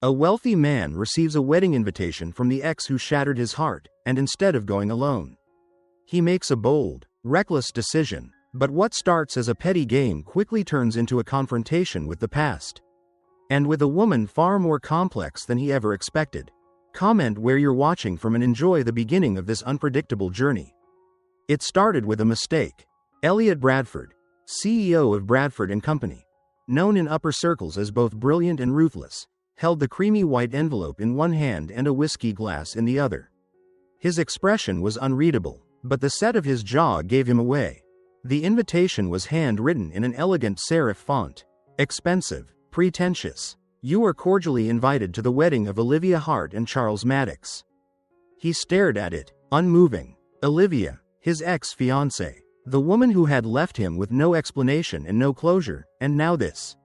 A wealthy man receives a wedding invitation from the ex who shattered his heart, and instead of going alone, he makes a bold, reckless decision. But what starts as a petty game quickly turns into a confrontation with the past. And with a woman far more complex than he ever expected. Comment where you're watching from and enjoy the beginning of this unpredictable journey. It started with a mistake. Elliot Bradford, CEO of Bradford & Company, known in upper circles as both brilliant and ruthless, held the creamy white envelope in one hand and a whiskey glass in the other. His expression was unreadable, but the set of his jaw gave him away. The invitation was handwritten in an elegant serif font. Expensive, pretentious. You are cordially invited to the wedding of Olivia Hart and Charles Maddox. He stared at it, unmoving. Olivia, his ex-fiancée. The woman who had left him with no explanation and no closure, and now this.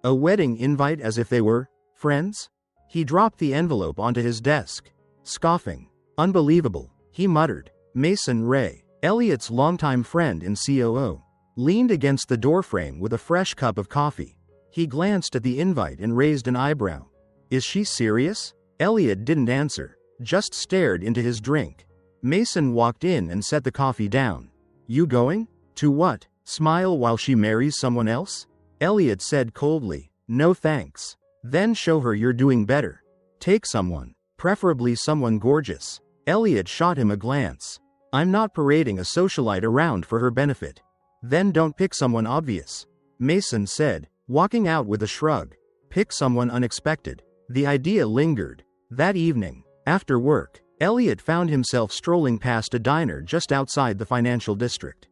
A wedding invite as if they were friends? He dropped the envelope onto his desk, scoffing. Unbelievable, he muttered. Mason Ray, Elliot's longtime friend and COO, leaned against the doorframe with a fresh cup of coffee. He glanced at the invite and raised an eyebrow. Is she serious? Elliot didn't answer, just stared into his drink. Mason walked in and set the coffee down. You going? To what? Smile while she marries someone else? Elliot said coldly. No thanks. Then show her you're doing better. Take someone, preferably someone gorgeous. Elliot shot him a glance. I'm not parading a socialite around for her benefit. Then don't pick someone obvious, Mason said, walking out with a shrug. Pick someone unexpected. The idea lingered. That evening, after work, Elliot found himself strolling past a diner just outside the financial district.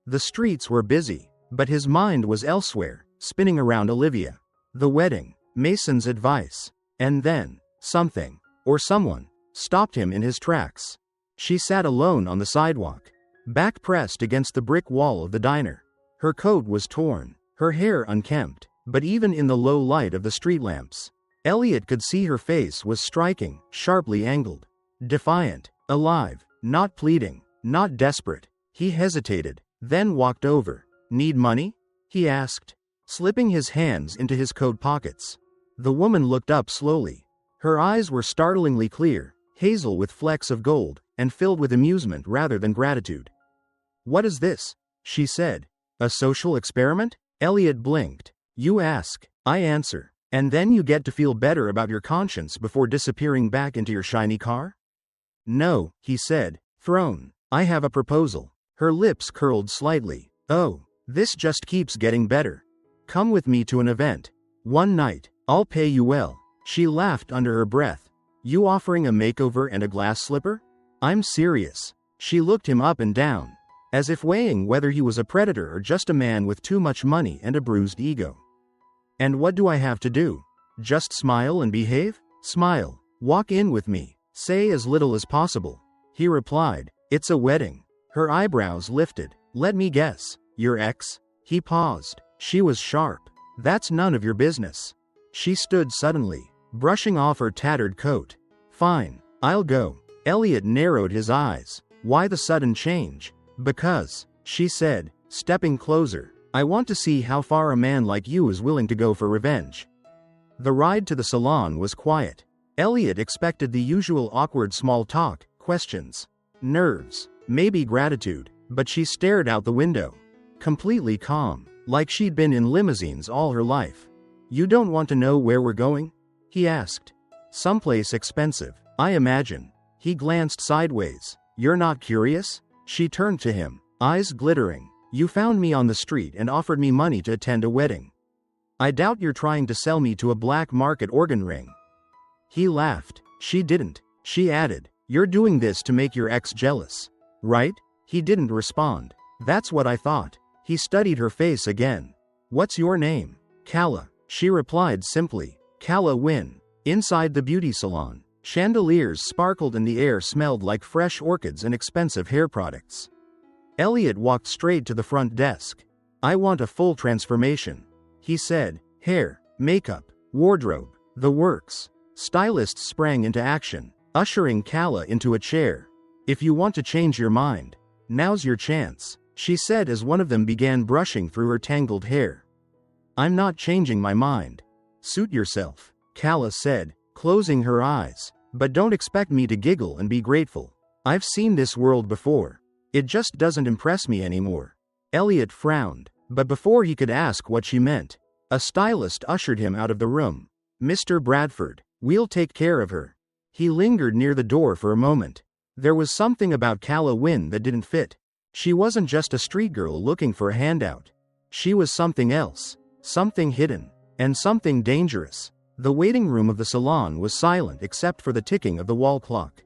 The streets were busy, but his mind was elsewhere, spinning around Olivia. The wedding, Mason's advice, and then, something, or someone, stopped him in his tracks. She sat alone on the sidewalk, back pressed against the brick wall of the diner. Her coat was torn, her hair unkempt, but even in the low light of the street lamps, Elliot could see her face was striking, sharply angled. Defiant, alive, not pleading, not desperate. He hesitated, then walked over. Need money? He asked, slipping his hands into his coat pockets. The woman looked up slowly. Her eyes were startlingly clear, hazel with flecks of gold, and filled with amusement rather than gratitude. What is this? She said. A social experiment? Elliot blinked. You ask, I answer, and then you get to feel better about your conscience before disappearing back into your shiny car? No, he said, thrown. I have a proposal. Her lips curled slightly. Oh, this just keeps getting better. Come with me to an event. One night, I'll pay you well. She laughed under her breath. You offering a makeover and a glass slipper? I'm serious. She looked him up and down, as if weighing whether he was a predator or just a man with too much money and a bruised ego. And what do I have to do? Just smile and behave? Smile. Walk in with me. Say as little as possible. He replied. It's a wedding. Her eyebrows lifted. Let me guess. Your ex? He paused. She was sharp. That's none of your business. She stood suddenly, brushing off her tattered coat. Fine, I'll go. Elliot narrowed his eyes. Why the sudden change? Because, she said, stepping closer, I want to see how far a man like you is willing to go for revenge. The ride to the salon was quiet. Elliot expected the usual awkward small talk, questions, nerves, maybe gratitude, but she stared out the window, completely calm, like she'd been in limousines all her life. You don't want to know where we're going? He asked. Someplace expensive, I imagine. He glanced sideways. You're not curious? She turned to him, eyes glittering. You found me on the street and offered me money to attend a wedding. I doubt you're trying to sell me to a black market organ ring. He laughed. She didn't. She added, you're doing this to make your ex jealous, right? He didn't respond. That's what I thought. He studied her face again. What's your name? Calla. She replied simply. Calla Wynn. Inside the beauty salon, chandeliers sparkled and the air smelled like fresh orchids and expensive hair products. Elliot walked straight to the front desk. I want a full transformation, he said. Hair, makeup, wardrobe, the works. Stylists sprang into action, ushering Calla into a chair. If you want to change your mind, now's your chance, she said as one of them began brushing through her tangled hair. I'm not changing my mind. Suit yourself. Calla said, closing her eyes. But don't expect me to giggle and be grateful. I've seen this world before. It just doesn't impress me anymore. Elliot frowned, but before he could ask what she meant, a stylist ushered him out of the room. Mr. Bradford, we'll take care of her. He lingered near the door for a moment. There was something about Calla Wynne that didn't fit. She wasn't just a street girl looking for a handout. She was something else, something hidden, and something dangerous. The waiting room of the salon was silent except for the ticking of the wall clock.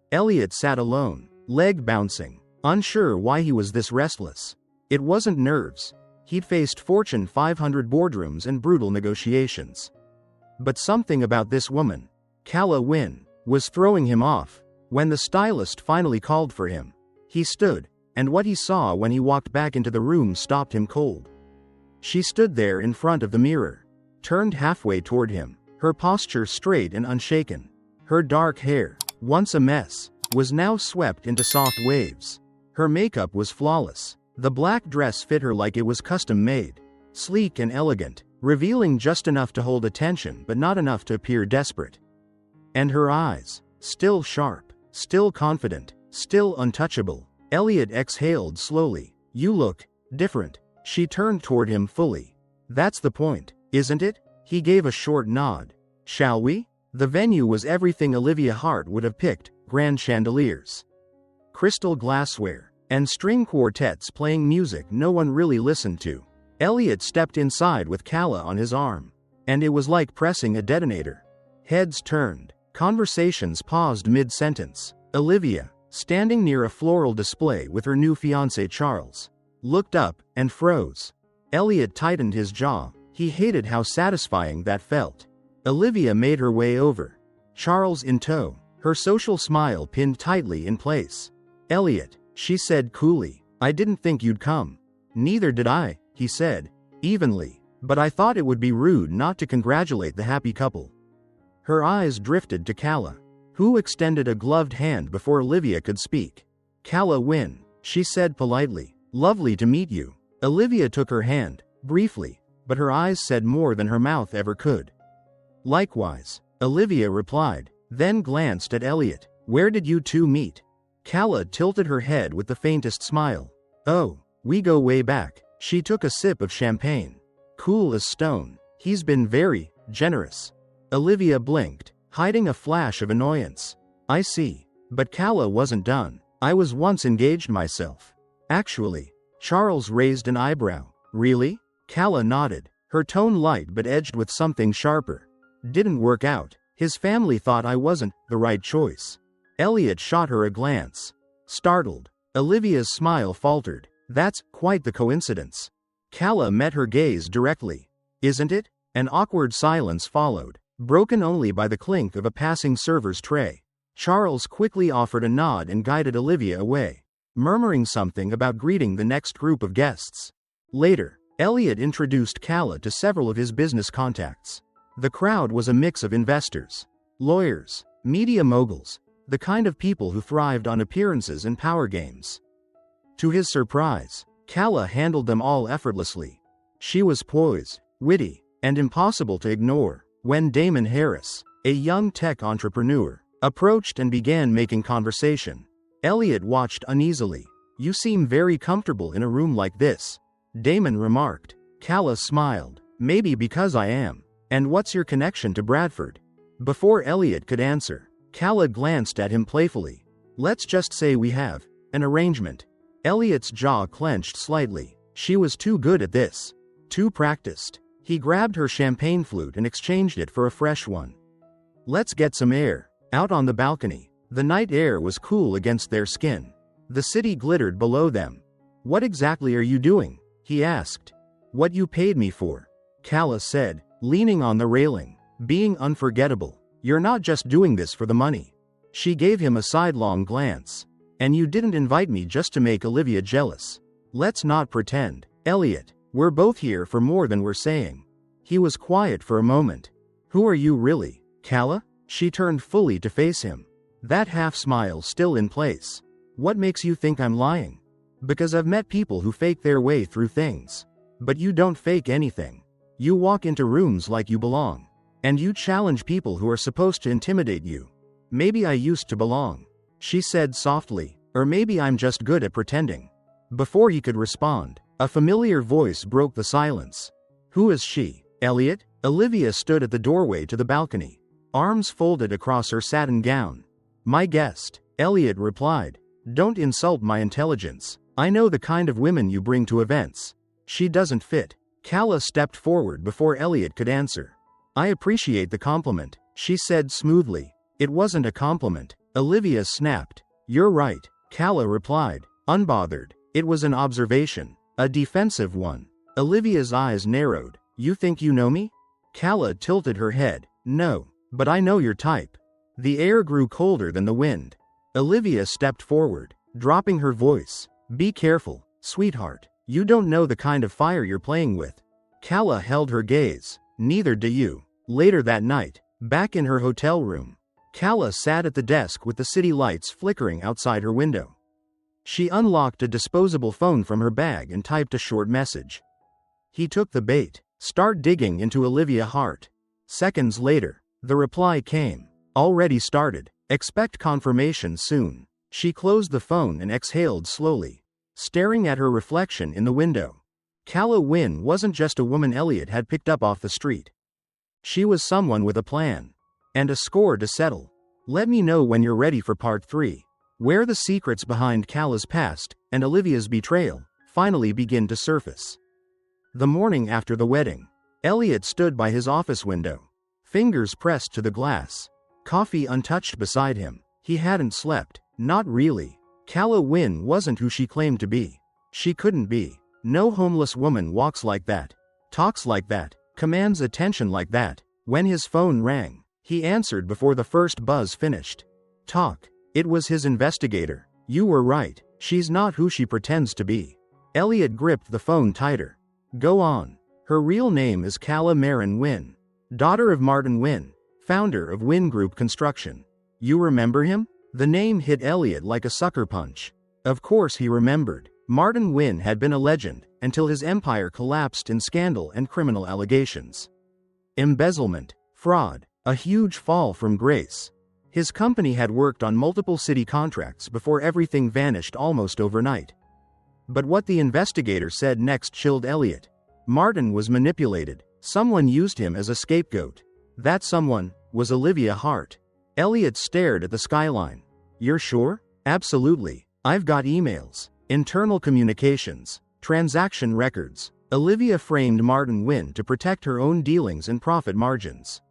Elliot sat alone, leg bouncing, unsure why he was this restless. It wasn't nerves. He'd faced Fortune 500 boardrooms and brutal negotiations. But something about this woman, Calla Wynne, was throwing him off. When the stylist finally called for him, he stood, and what he saw when he walked back into the room stopped him cold. She stood there in front of the mirror, turned halfway toward him, her posture straight and unshaken. Her dark hair, once a mess, was now swept into soft waves. Her makeup was flawless. The black dress fit her like it was custom-made, sleek and elegant, revealing just enough to hold attention but not enough to appear desperate. And her eyes, still sharp, still confident, still untouchable. Elliot exhaled slowly. You look different. She turned toward him fully. That's the point, isn't it? He gave a short nod. Shall we? The venue was everything Olivia Hart would have picked: grand chandeliers, crystal glassware, and string quartets playing music no one really listened to. Elliot stepped inside with Calla on his arm, and it was like pressing a detonator. Heads turned, conversations paused mid-sentence. Olivia, standing near a floral display with her new fiancé Charles, looked up and froze. Elliot tightened his jaw. He hated how satisfying that felt. Olivia made her way over, Charles in tow, her social smile pinned tightly in place. Elliot, she said coolly, I didn't think you'd come. Neither did I, he said, evenly, but I thought it would be rude not to congratulate the happy couple. Her eyes drifted to Calla, who extended a gloved hand before Olivia could speak. Calla Wynne, she said politely, lovely to meet you. Olivia took her hand, briefly, but her eyes said more than her mouth ever could. Likewise, Olivia replied, then glanced at Elliot. Where did you two meet? Calla tilted her head with the faintest smile. Oh, we go way back. She took a sip of champagne. Cool as stone. He's been very generous. Olivia blinked, hiding a flash of annoyance. I see. But Calla wasn't done. I was once engaged myself. Actually. Charles raised an eyebrow. Really? Calla nodded, her tone light but edged with something sharper. Didn't work out. His family thought I wasn't the right choice. Elliot shot her a glance. Startled, Olivia's smile faltered. That's quite the coincidence. Calla met her gaze directly. Isn't it? An awkward silence followed, broken only by the clink of a passing server's tray. Charles quickly offered a nod and guided Olivia away, murmuring something about greeting the next group of guests. Later, Elliot introduced Calla to several of his business contacts. The crowd was a mix of investors, lawyers, media moguls, the kind of people who thrived on appearances and power games. To his surprise, Calla handled them all effortlessly. She was poised, witty, and impossible to ignore. When Damon Harris, a young tech entrepreneur, approached and began making conversation, Elliot watched uneasily. You seem very comfortable in a room like this, Damon remarked. Calla smiled. Maybe because I am. And what's your connection to Bradford? Before Elliot could answer, Calla glanced at him playfully. Let's just say we have an arrangement. Elliot's jaw clenched slightly. She was too good at this. Too practiced. He grabbed her champagne flute and exchanged it for a fresh one. Let's get some air. Out on the balcony, the night air was cool against their skin. The city glittered below them. What exactly are you doing? He asked. What you paid me for, Calla said, leaning on the railing. Being unforgettable. You're not just doing this for the money. She gave him a sidelong glance. And you didn't invite me just to make Olivia jealous. Let's not pretend, Elliot. We're both here for more than we're saying. He was quiet for a moment. Who are you really, Calla? She turned fully to face him, that half smile still in place. What makes you think I'm lying? Because I've met people who fake their way through things. But you don't fake anything. You walk into rooms like you belong. And you challenge people who are supposed to intimidate you. Maybe I used to belong, she said softly, or maybe I'm just good at pretending. Before he could respond, a familiar voice broke the silence. Who is she? Elliot? Olivia stood at the doorway to the balcony, arms folded across her satin gown. My guest, Elliot replied. Don't insult my intelligence. I know the kind of women you bring to events. She doesn't fit. Calla stepped forward before Elliot could answer. I appreciate the compliment, she said smoothly. It wasn't a compliment, Olivia snapped. You're right, Calla replied, unbothered. It was an observation, a defensive one. Olivia's eyes narrowed. You think you know me? Calla tilted her head. No, but I know your type. The air grew colder than the wind. Olivia stepped forward, dropping her voice. Be careful, sweetheart. You don't know the kind of fire you're playing with. Calla held her gaze. Neither do you. Later that night, back in her hotel room, Calla sat at the desk with the city lights flickering outside her window. She unlocked a disposable phone from her bag and typed a short message. He took the bait. Start digging into Olivia Hart. Seconds later, the reply came. Already started. Expect confirmation soon. She closed the phone and exhaled slowly, staring at her reflection in the window. Calla Wynne wasn't just a woman Elliot had picked up off the street. She was someone with a plan. And a score to settle. Let me know when you're ready for part 3, where the secrets behind Calla's past and Olivia's betrayal finally begin to surface. The morning after the wedding, Elliot stood by his office window, fingers pressed to the glass, coffee untouched beside him. He hadn't slept, not really. Calla Wynne wasn't who she claimed to be. She couldn't be. No homeless woman walks like that, talks like that, commands attention like that. When his phone rang, he answered before the first buzz finished. Talk. It was his investigator. You were right. She's not who she pretends to be. Elliot gripped the phone tighter. Go on. Her real name is Calla Marin Wynne, daughter of Martin Wynne, founder of Wynne Group Construction. You remember him? The name hit Elliot like a sucker punch. Of course he remembered. Martin Wynne had been a legend until his empire collapsed in scandal and criminal allegations. Embezzlement, fraud, a huge fall from grace. His company had worked on multiple city contracts before everything vanished almost overnight. But what the investigator said next chilled Elliot. Martin was manipulated. Someone used him as a scapegoat. That someone was Olivia Hart. Elliot stared at the skyline. You're sure? Absolutely. I've got emails, internal communications, transaction records. Olivia framed Martin Wynne to protect her own dealings and profit margins.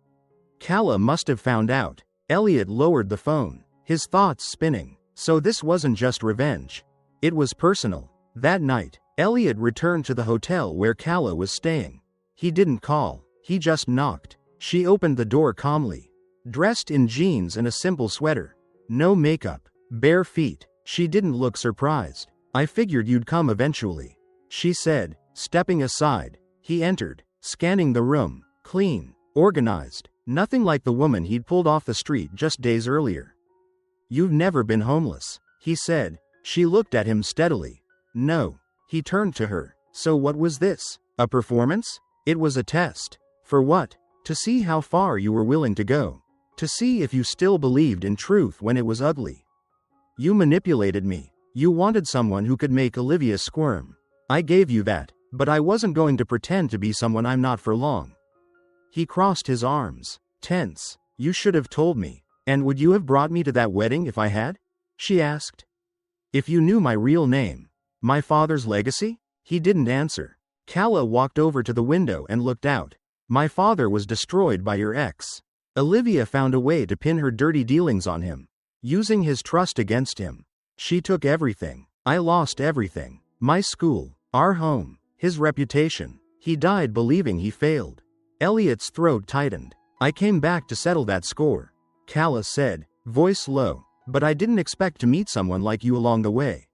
Calla must have found out. Elliot lowered the phone, his thoughts spinning. So this wasn't just revenge. It was personal. That night, Elliot returned to the hotel where Calla was staying. He didn't call, he just knocked. She opened the door calmly, dressed in jeans and a simple sweater. No makeup, bare feet. She didn't look surprised. I figured you'd come eventually, she said, stepping aside. He entered, scanning the room. Clean, organized, nothing like the woman he'd pulled off the street just days earlier. You've never been homeless, he said. She looked at him steadily. No. He turned to her. So what was this? A performance? It was a test. For what? To see how far you were willing to go. To see if you still believed in truth when it was ugly. You manipulated me. You wanted someone who could make Olivia squirm. I gave you that, but I wasn't going to pretend to be someone I'm not for long. He crossed his arms, tense. You should have told me. And would you have brought me to that wedding if I had? She asked. If you knew my real name. My father's legacy? He didn't answer. Calla walked over to the window and looked out. My father was destroyed by your ex. Olivia found a way to pin her dirty dealings on him, using his trust against him. She took everything. I lost everything. My school, our home, his reputation. He died believing he failed. Elliot's throat tightened. I came back to settle that score, Calla said, voice low, but I didn't expect to meet someone like you along the way.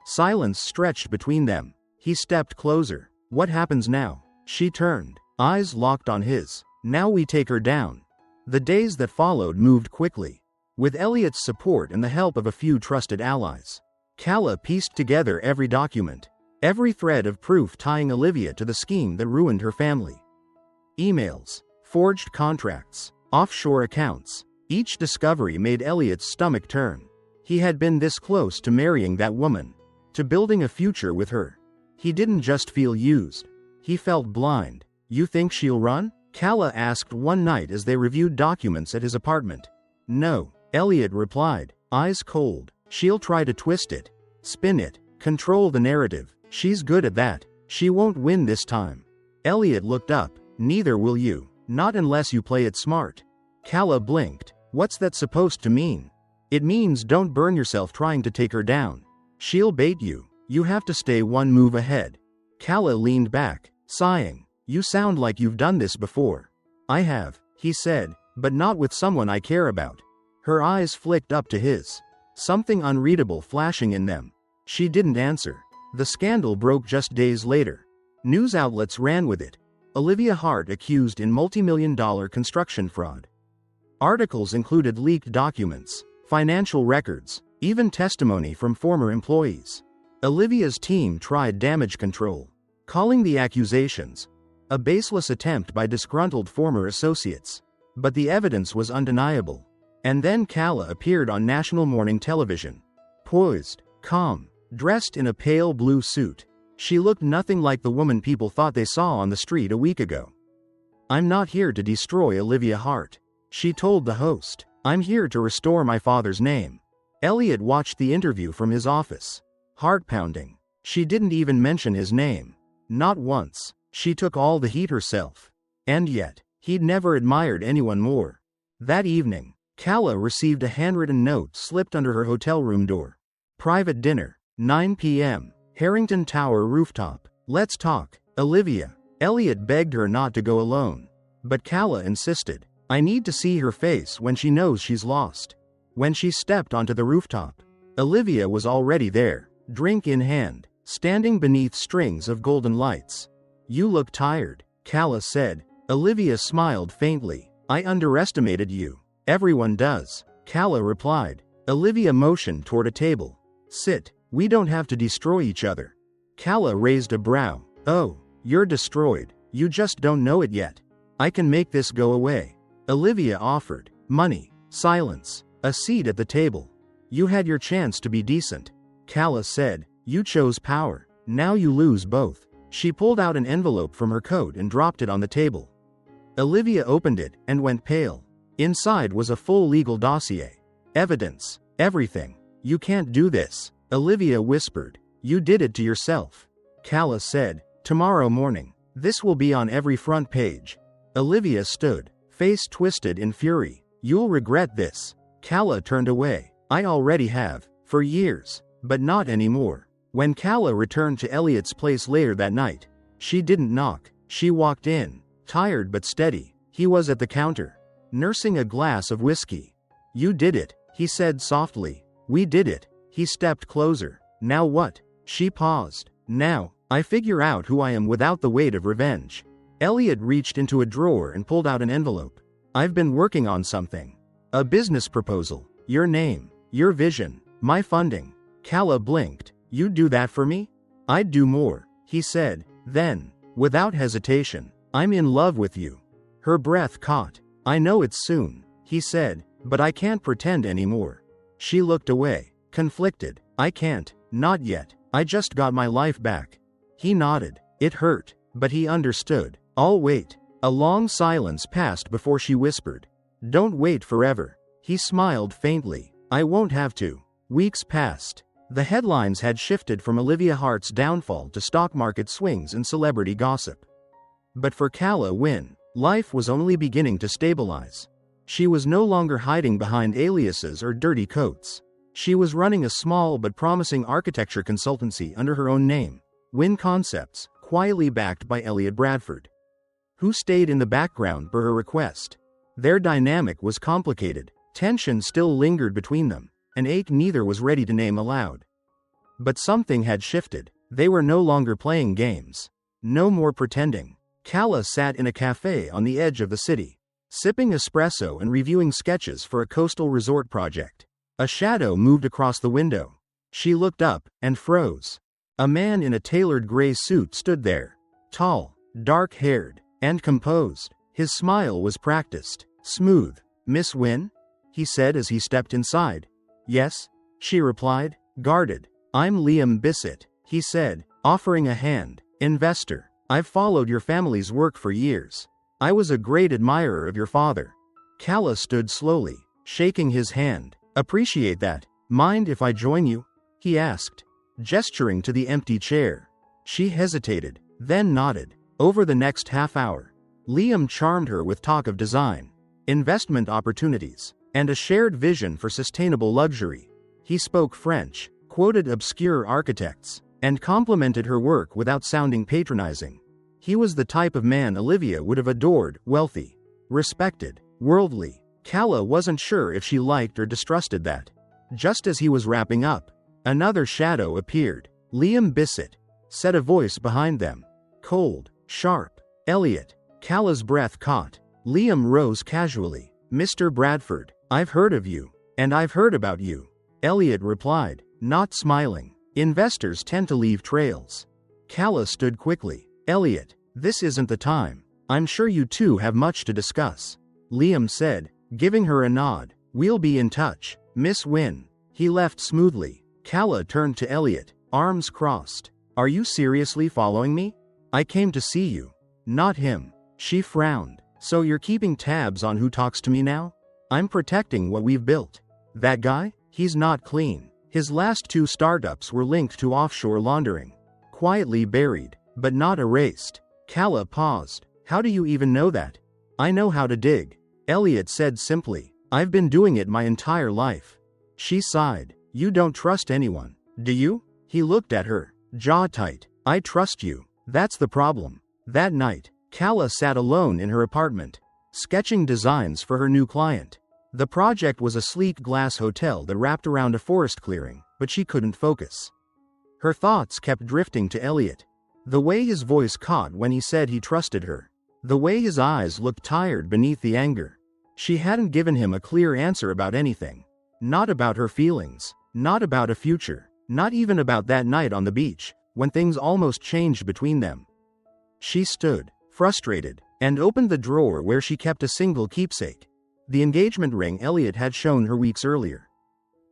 Silence stretched between them. He stepped closer. What happens now? She turned, eyes locked on his. Now we take her down. The days that followed moved quickly. With Elliot's support and the help of a few trusted allies, Calla pieced together every document, every thread of proof tying Olivia to the scheme that ruined her family. Emails, forged contracts, offshore accounts. Each discovery made Elliot's stomach turn. He had been this close to marrying that woman, to building a future with her. He didn't just feel used. He felt blind. "You think she'll run?" Calla asked one night as they reviewed documents at his apartment. "No," Elliot replied, eyes cold. "She'll try to twist it, spin it, control the narrative. She's good at that. She won't win this time." Elliot looked up. "Neither will you. Not unless you play it smart." Calla blinked. "What's that supposed to mean?" "It means don't burn yourself trying to take her down. She'll bait you. You have to stay one move ahead." Calla leaned back, sighing. "You sound like you've done this before." "I have," he said, "but not with someone I care about." Her eyes flicked up to his, something unreadable flashing in them. She didn't answer. The scandal broke just days later. News outlets ran with it. Olivia Hart accused in multi-million-dollar construction fraud. Articles included leaked documents, financial records, even testimony from former employees. Olivia's team tried damage control, calling the accusations a baseless attempt by disgruntled former associates. But the evidence was undeniable. And then Calla appeared on national morning television. Poised, calm, dressed in a pale blue suit. She looked nothing like the woman people thought they saw on the street a week ago. "I'm not here to destroy Olivia Hart," she told the host. "I'm here to restore my father's name." Elliot watched the interview from his office. Heart pounding. She didn't even mention his name. Not once. She took all the heat herself. And yet, he'd never admired anyone more. That evening, Calla received a handwritten note slipped under her hotel room door. "Private dinner, 9 p.m., Harrington Tower rooftop. Let's talk, Olivia." Elliot begged her not to go alone. But Calla insisted. "I need to see her face when she knows she's lost." When she stepped onto the rooftop, Olivia was already there, drink in hand, standing beneath strings of golden lights. "You look tired," Calla said. Olivia smiled faintly. "I underestimated you." "Everyone does," Calla replied. Olivia motioned toward a table. "Sit. We don't have to destroy each other." Calla raised a brow. "Oh, you're destroyed. You just don't know it yet. I can make this go away." Olivia offered. "Money, silence, a seat at the table. You had your chance to be decent." Calla said. "You chose power. Now you lose both." She pulled out an envelope from her coat and dropped it on the table. Olivia opened it and went pale. Inside was a full legal dossier. "Evidence. Everything." "You can't do this," Olivia whispered. "You did it to yourself." Calla said. "Tomorrow morning. This will be on every front page." Olivia stood, face twisted in fury. "You'll regret this." Calla turned away. "I already have, for years, but not anymore." When Calla returned to Elliot's place later that night, she didn't knock. She walked in, tired but steady. He was at the counter, nursing a glass of whiskey. "You did it," he said softly. "We did it." He stepped closer. "Now what?" She paused. "Now, I figure out who I am without the weight of revenge." Elliot reached into a drawer and pulled out an envelope. "I've been working on something. A business proposal. Your name, your vision, my funding." Calla blinked. "You'd do that for me?" "I'd do more," he said. Then, without hesitation, "I'm in love with you." Her breath caught. "I know it's soon," he said, "but I can't pretend anymore." She looked away, conflicted. "I can't, not yet. I just got my life back." He nodded. It hurt, but he understood. "I'll wait." A long silence passed before she whispered, "Don't wait forever." He smiled faintly. "I won't have to." Weeks passed. The headlines had shifted from Olivia Hart's downfall to stock market swings and celebrity gossip. But for Calla Wynne, life was only beginning to stabilize. She was no longer hiding behind aliases or dirty coats. She was running a small but promising architecture consultancy under her own name, Wynne Concepts, quietly backed by Elliot Bradford, who stayed in the background per her request. Their dynamic was complicated. Tension still lingered between them, an ache neither was ready to name aloud. But something had shifted. They were no longer playing games. No more pretending. Calla sat in a cafe on the edge of the city, sipping espresso and reviewing sketches for a coastal resort project. A shadow moved across the window. She looked up and froze. A man in a tailored gray suit stood there, tall, dark-haired, and composed. His smile was practiced, smooth. "Miss Wynne?" he said as he stepped inside. "Yes," she replied, guarded. "I'm Liam Bissett," he said, offering a hand. "Investor. I've followed your family's work for years. I was a great admirer of your father." Calla stood slowly, shaking his hand. "Appreciate that. Mind if I join you?" he asked, gesturing to the empty chair. She hesitated, then nodded. Over the next half hour, Liam charmed her with talk of design, investment opportunities, and a shared vision for sustainable luxury. He spoke French, quoted obscure architects, and complimented her work without sounding patronizing. He was the type of man Olivia would have adored, wealthy, respected, worldly. Calla wasn't sure if she liked or distrusted that. Just as he was wrapping up, another shadow appeared. "Liam Bissett," said a voice behind them. Cold, sharp. "Elliot." Calla's breath caught. Liam rose casually. "Mr. Bradford, I've heard of you. And I've heard about you," Elliot replied, not smiling. Investors tend to leave trails. Calla stood quickly. "Elliot, this isn't the time. I'm sure you two have much to discuss," Liam said, giving her a nod. "We'll be in touch, Miss Wynne." He left smoothly. Calla turned to Elliot, arms crossed. "Are you seriously following me? I came to see you." "Not him." She frowned. "So you're keeping tabs on who talks to me now?" "I'm protecting what we've built." "That guy? He's not clean. His last 2 startups were linked to offshore laundering. Quietly buried, but not erased." Calla paused. "How do you even know that?" "I know how to dig," Elliot said simply. "I've been doing it my entire life." She sighed. "You don't trust anyone, do you?" He looked at her, jaw tight. "I trust you. That's the problem." That night, Calla sat alone in her apartment, sketching designs for her new client. The project was a sleek glass hotel that wrapped around a forest clearing, but she couldn't focus. Her thoughts kept drifting to Elliot. The way his voice caught when he said he trusted her. The way his eyes looked tired beneath the anger. She hadn't given him a clear answer about anything. Not about her feelings. Not about a future. Not even about that night on the beach, when things almost changed between them. She stood, frustrated, and opened the drawer where she kept a single keepsake. The engagement ring Elliot had shown her weeks earlier.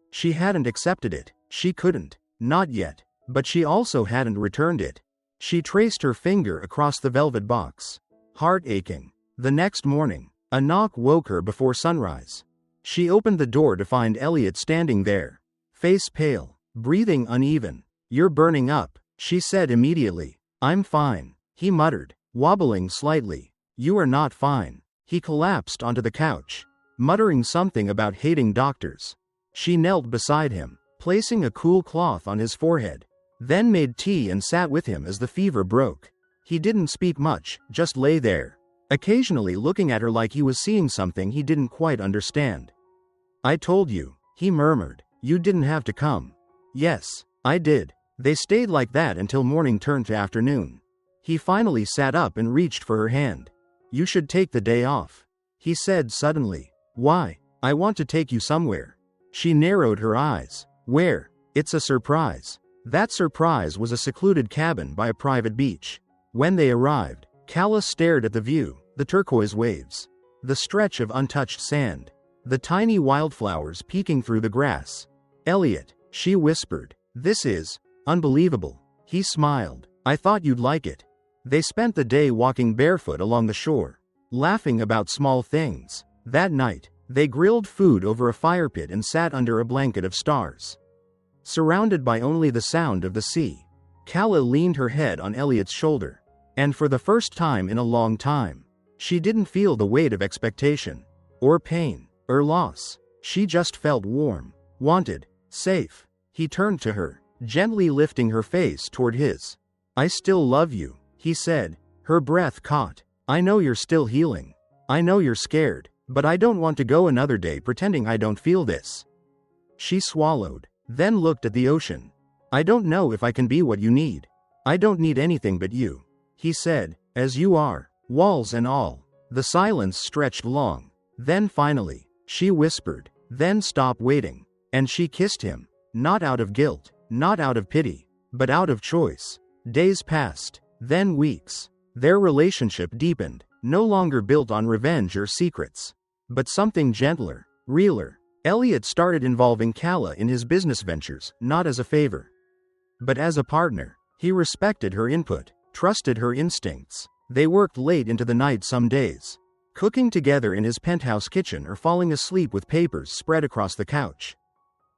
She hadn't accepted it. She couldn't. Not yet. But she also hadn't returned it. She traced her finger across the velvet box. Heart aching. The next morning, a knock woke her before sunrise. She opened the door to find Elliot standing there. Face pale, breathing uneven. "You're burning up," she said immediately. "I'm fine," he muttered, wobbling slightly. "You are not fine." He collapsed onto the couch, muttering something about hating doctors. She knelt beside him, placing a cool cloth on his forehead, then made tea and sat with him as the fever broke. He didn't speak much, just lay there, occasionally looking at her like he was seeing something he didn't quite understand. "I told you," he murmured. "You didn't have to come." "Yes, I did." They stayed like that until morning turned to afternoon. He finally sat up and reached for her hand. "You should take the day off," he said suddenly. "Why?" "I want to take you somewhere." She narrowed her eyes. "Where?" "It's a surprise." That surprise was a secluded cabin by a private beach. When they arrived, Calla stared at the view, the turquoise waves, the stretch of untouched sand, the tiny wildflowers peeking through the grass. "Elliot," she whispered, "this is unbelievable." He smiled. "I thought you'd like it." They spent the day walking barefoot along the shore, laughing about small things. That night, they grilled food over a fire pit and sat under a blanket of stars, surrounded by only the sound of the sea. Calla leaned her head on Elliot's shoulder, and for the first time in a long time, she didn't feel the weight of expectation, or pain, or loss. She just felt warm, wanted, safe. He turned to her, gently lifting her face toward his. "I still love you," he said. Her breath caught. "I know you're still healing. I know you're scared, but I don't want to go another day pretending I don't feel this." She swallowed, then looked at the ocean. "I don't know if I can be what you need. I don't need anything but you," he said, "as you are, walls and all." The silence stretched long. Then finally, she whispered, "Then stop waiting." And she kissed him, not out of guilt, not out of pity, but out of choice. Days passed, then weeks. Their relationship deepened. no longer built on revenge or secrets, but something gentler, realer. Elliot started involving Calla in his business ventures, not as a favor, but as a partner. He respected her input, trusted her instincts. They worked late into the night some days, cooking together in his penthouse kitchen or falling asleep with papers spread across the couch.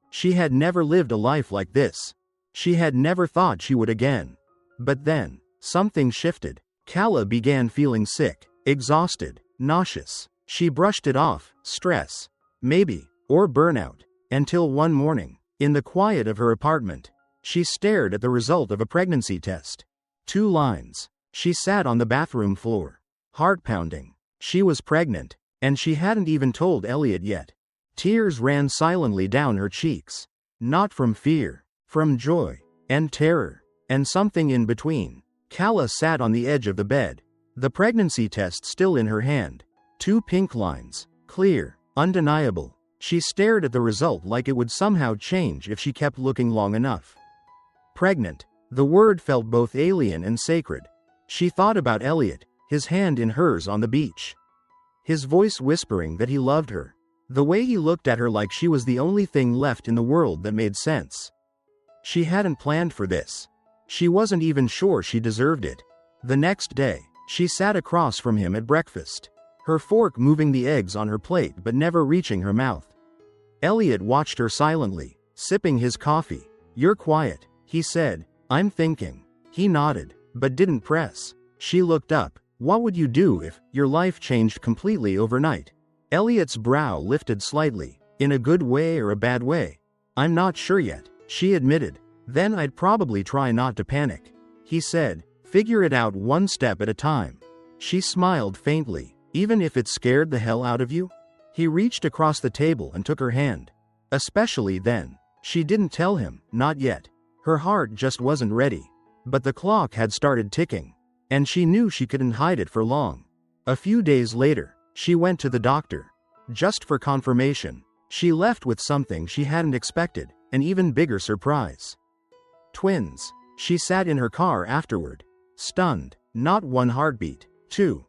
She had never lived a life like this. She had never thought she would again. But then, something shifted. Calla began feeling sick, exhausted, nauseous. She brushed it off, stress, maybe, or burnout, until one morning, in the quiet of her apartment, she stared at the result of a pregnancy test. 2 lines. She sat on the bathroom floor, heart pounding. She was pregnant, and she hadn't even told Elliot yet. Tears ran silently down her cheeks. Not from fear, from joy, and terror, and something in between. Calla sat on the edge of the bed, the pregnancy test still in her hand. 2 pink lines, clear, undeniable. She stared at the result like it would somehow change if she kept looking long enough. Pregnant. The word felt both alien and sacred. She thought about Elliot, his hand in hers on the beach, his voice whispering that he loved her, the way he looked at her like she was the only thing left in the world that made sense. She hadn't planned for this. She wasn't even sure she deserved it. The next day, she sat across from him at breakfast, her fork moving the eggs on her plate but never reaching her mouth. Elliot watched her silently, sipping his coffee. "You're quiet," he said. "I'm thinking." He nodded, but didn't press. She looked up. "What would you do if your life changed completely overnight?" Elliot's brow lifted slightly. "In a good way or a bad way?" "I'm not sure yet," she admitted. "Then I'd probably try not to panic," he said. "Figure it out one step at a time." She smiled faintly. "Even if it scared the hell out of you?" He reached across the table and took her hand. Especially then. She didn't tell him, not yet. Her heart just wasn't ready. But the clock had started ticking, and she knew she couldn't hide it for long. A few days later, she went to the doctor. Just for confirmation. She left with something she hadn't expected, an even bigger surprise. Twins. She sat in her car afterward, stunned. Not one heartbeat. Two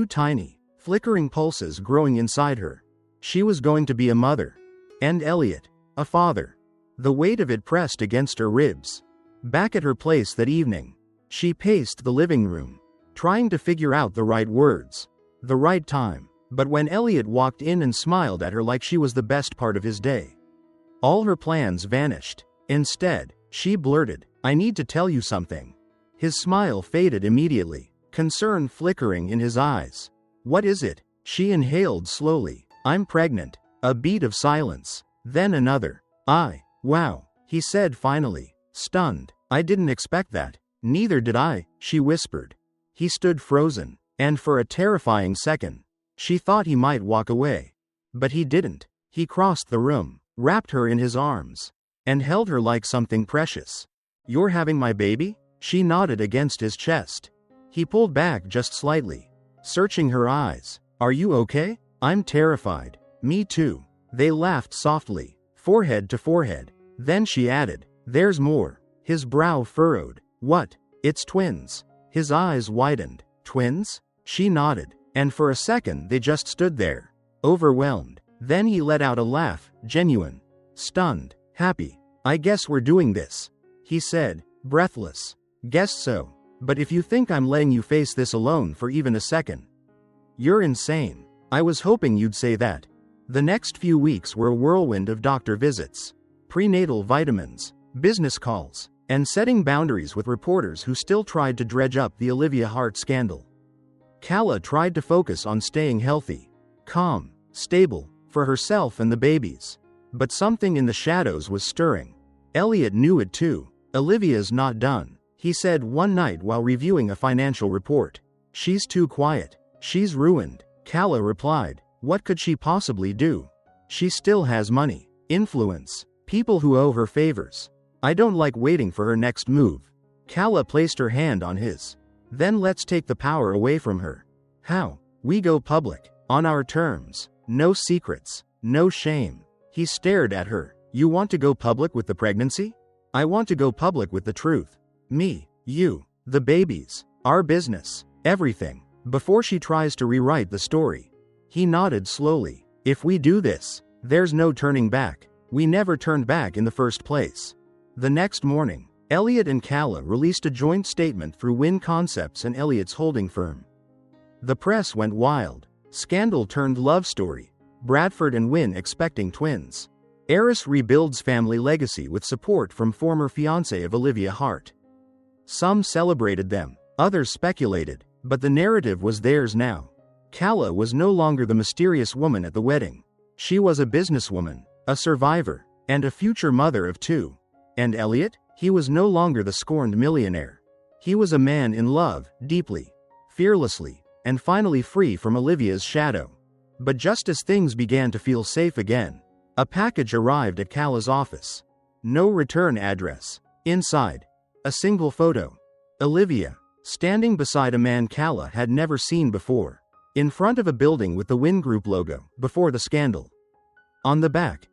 tiny, flickering pulses growing inside her. She was going to be a mother. And Elliot, a father. The weight of it pressed against her ribs. Back at her place that evening, she paced the living room, trying to figure out the right words, the right time. But when Elliot walked in and smiled at her like she was the best part of his day, all her plans vanished. Instead, she blurted, "I need to tell you something." His smile faded immediately, concern flickering in his eyes. "What is it?" She inhaled slowly. "I'm pregnant." A beat of silence, then another. Wow," he said finally, stunned. "I didn't expect that." "Neither did I," she whispered. He stood frozen, and for a terrifying second, she thought he might walk away. But he didn't. He crossed the room, wrapped her in his arms, and held her like something precious. "You're having my baby?" She nodded against his chest. He pulled back just slightly, searching her eyes. "Are you okay?" "I'm terrified." "Me too." They laughed softly, forehead to forehead. Then she added, "There's more." His brow furrowed. "What?" "It's twins." His eyes widened. "Twins?" She nodded, and for a second they just stood there, overwhelmed. Then he let out a laugh, genuine, stunned, happy. "I guess we're doing this," he said, breathless. "Guess so. But if you think I'm letting you face this alone for even a second, you're insane." "I was hoping you'd say that." The next few weeks were a whirlwind of doctor visits, prenatal vitamins, business calls, and setting boundaries with reporters who still tried to dredge up the Olivia Hart scandal. Calla tried to focus on staying healthy, calm, stable, for herself and the babies. But something in the shadows was stirring. Elliot knew it too. "Olivia's not done," he said one night while reviewing a financial report. "She's too quiet. She's ruined." Calla replied, "What could she possibly do? She still has money, influence, people who owe her favors. I don't like waiting for her next move." Calla placed her hand on his. "Then let's take the power away from her." "How?" "We go public, on our terms. No secrets, no shame." He stared at her. "You want to go public with the pregnancy?" "I want to go public with the truth. Me, you, the babies, our business, everything." before she tries to rewrite the story. He nodded slowly. If we do this, there's no turning back. We never turned back in the first place. The next morning, Elliot and Calla released a joint statement through Wynn Concepts and Elliot's holding firm. The press went wild. Scandal turned love story. Bradford and Wynn expecting twins. Heiress rebuilds family legacy with support from former fiancé of Olivia Hart. Some celebrated them, others speculated, but the narrative was theirs now. Calla was no longer the mysterious woman at the wedding. She was a businesswoman, a survivor, and a future mother of two. And Elliot? He was no longer the scorned millionaire. He was a man in love, deeply, fearlessly, and finally free from Olivia's shadow. But just as things began to feel safe again, a package arrived at Calla's office. No return address. Inside, a single photo. Olivia, standing beside a man Calla had never seen before. In front of a building with the Wynn Group logo, before the scandal. On the back,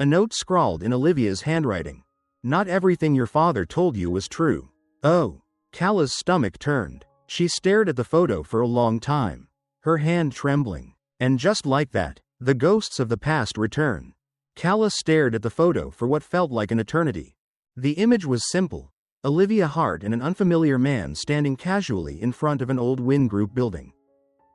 a note scrawled in Olivia's handwriting. Not everything your father told you was true. Oh. Calla's stomach turned. She stared at the photo for a long time, her hand trembling. And just like that, the ghosts of the past return. Calla stared at the photo for what felt like an eternity. The image was simple. Olivia Hart and an unfamiliar man standing casually in front of an old Wynn Group building.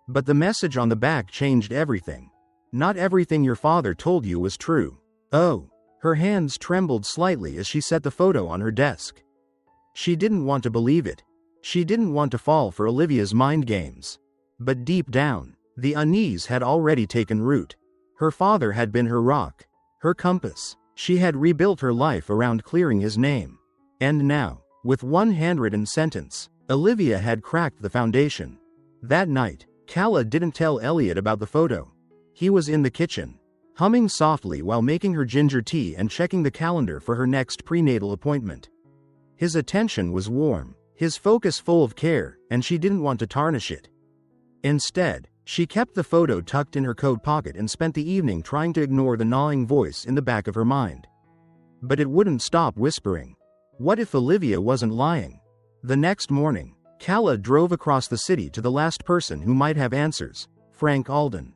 But the message on the back changed everything. Not everything your father told you was true. Oh. Her hands trembled slightly as she set the photo on her desk. She didn't want to believe it. She didn't want to fall for Olivia's mind games. But deep down, the unease had already taken root. Her father had been her rock, her compass. She had rebuilt her life around clearing his name. And now, with one handwritten sentence, Olivia had cracked the foundation. That night, Calla didn't tell Elliot about the photo. He was in the kitchen, humming softly while making her ginger tea and checking the calendar for her next prenatal appointment. His attention was warm, his focus full of care, and she didn't want to tarnish it. Instead, she kept the photo tucked in her coat pocket and spent the evening trying to ignore the gnawing voice in the back of her mind. But it wouldn't stop whispering. What if Olivia wasn't lying? The next morning, Calla drove across the city to the last person who might have answers, Frank Alden.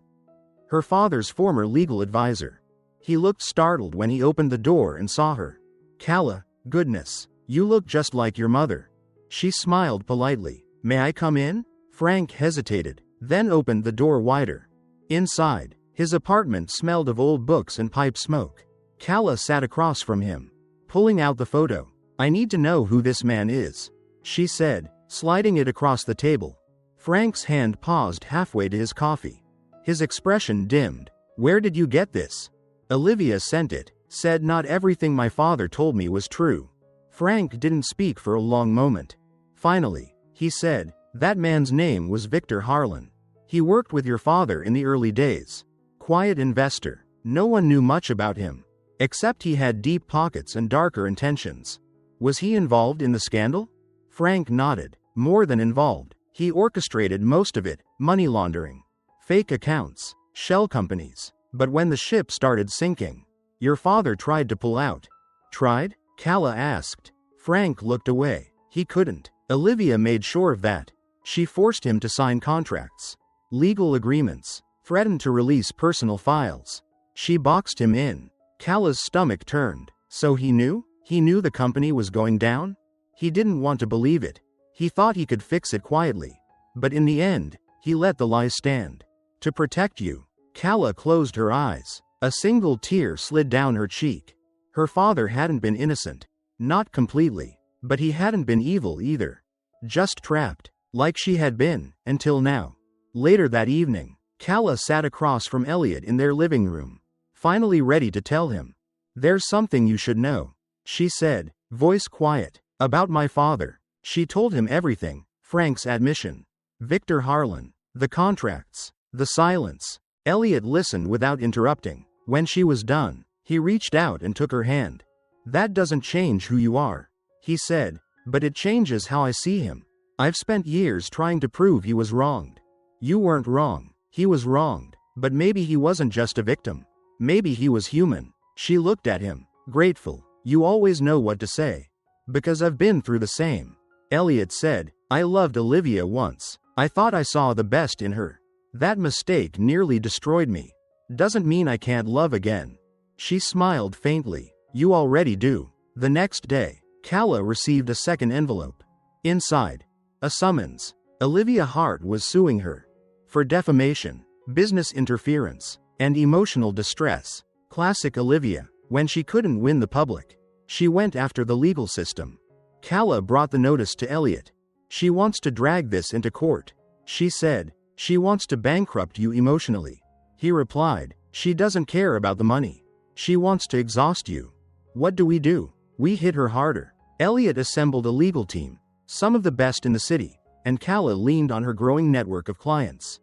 Her father's former legal advisor. He looked startled when he opened the door and saw her. Calla, goodness, you look just like your mother. She smiled politely. May I come in? Frank hesitated, then opened the door wider. Inside, his apartment smelled of old books and pipe smoke. Calla sat across from him, pulling out the photo. I need to know who this man is, she said, sliding it across the table. Frank's hand paused halfway to his coffee. His expression dimmed. Where did you get this? Olivia sent it, said not everything my father told me was true. Frank didn't speak for a long moment. Finally, he said, that man's name was Victor Harlan. He worked with your father in the early days. Quiet investor. No one knew much about him, except he had deep pockets and darker intentions. Was he involved in the scandal? Frank nodded. More than involved. He orchestrated most of it, money laundering, fake accounts, shell companies. But when the ship started sinking, your father tried to pull out. Tried? Calla asked. Frank looked away. He couldn't. Olivia made sure of that. She forced him to sign contracts, legal agreements, threatened to release personal files. She boxed him in. Calla's stomach turned. So he knew? He knew the company was going down? He didn't want to believe it. He thought he could fix it quietly. But in the end, he let the lies stand. To protect you. Calla closed her eyes. A single tear slid down her cheek. Her father hadn't been innocent. Not completely. But he hadn't been evil either. Just trapped. Like she had been, until now. Later that evening, Calla sat across from Elliot in their living room, finally ready to tell him. There's something you should know, she said, voice quiet. About my father. She told him everything, Frank's admission, Victor Harlan, the contracts, the silence. Elliot listened without interrupting. When she was done, he reached out and took her hand. That doesn't change who you are, he said, but it changes how I see him. I've spent years trying to prove he was wronged. You weren't wrong. He was wronged. But maybe he wasn't just a victim. Maybe he was human. She looked at him, grateful. You always know what to say. Because I've been through the same. Elliot said, I loved Olivia once, I thought I saw the best in her. That mistake nearly destroyed me. Doesn't mean I can't love again." She smiled faintly. "You already do." The next day, Calla received a second envelope. Inside, a summons. Olivia Hart was suing her for defamation, business interference, and emotional distress. Classic Olivia. When she couldn't win the public, she went after the legal system. Calla brought the notice to Elliot. "She wants to drag this into court," she said. "She wants to bankrupt you emotionally." He replied, "She doesn't care about the money. She wants to exhaust you." "What do? We hit her harder." Elliot assembled a legal team, some of the best in the city, and Calla leaned on her growing network of clients,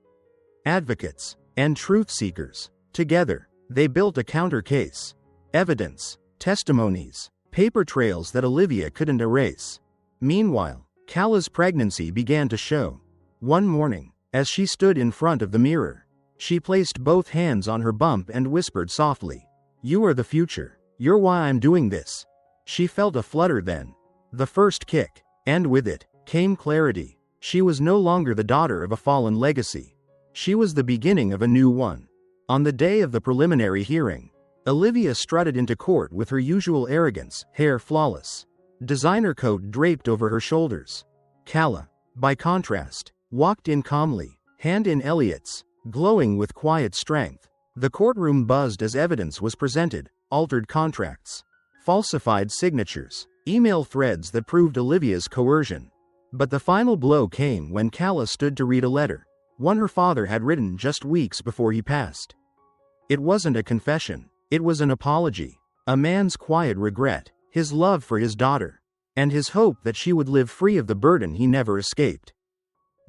advocates, and truth seekers. Together, they built a counter case. Evidence, testimonies, paper trails that Olivia couldn't erase. Meanwhile, Calla's pregnancy began to show. One morning, as she stood in front of the mirror, she placed both hands on her bump and whispered softly, "You are the future. You're why I'm doing this." She felt a flutter then. The first kick, and with it, came clarity. She was no longer the daughter of a fallen legacy. She was the beginning of a new one. On the day of the preliminary hearing, Olivia strutted into court with her usual arrogance, hair flawless, designer coat draped over her shoulders. Calla, by contrast, walked in calmly, hand in Elliot's, glowing with quiet strength. The courtroom buzzed as evidence was presented: altered contracts, falsified signatures, email threads that proved Olivia's coercion. But the final blow came when Calla stood to read a letter, one her father had written just weeks before he passed. It wasn't a confession, it was an apology, a man's quiet regret, his love for his daughter, and his hope that she would live free of the burden he never escaped.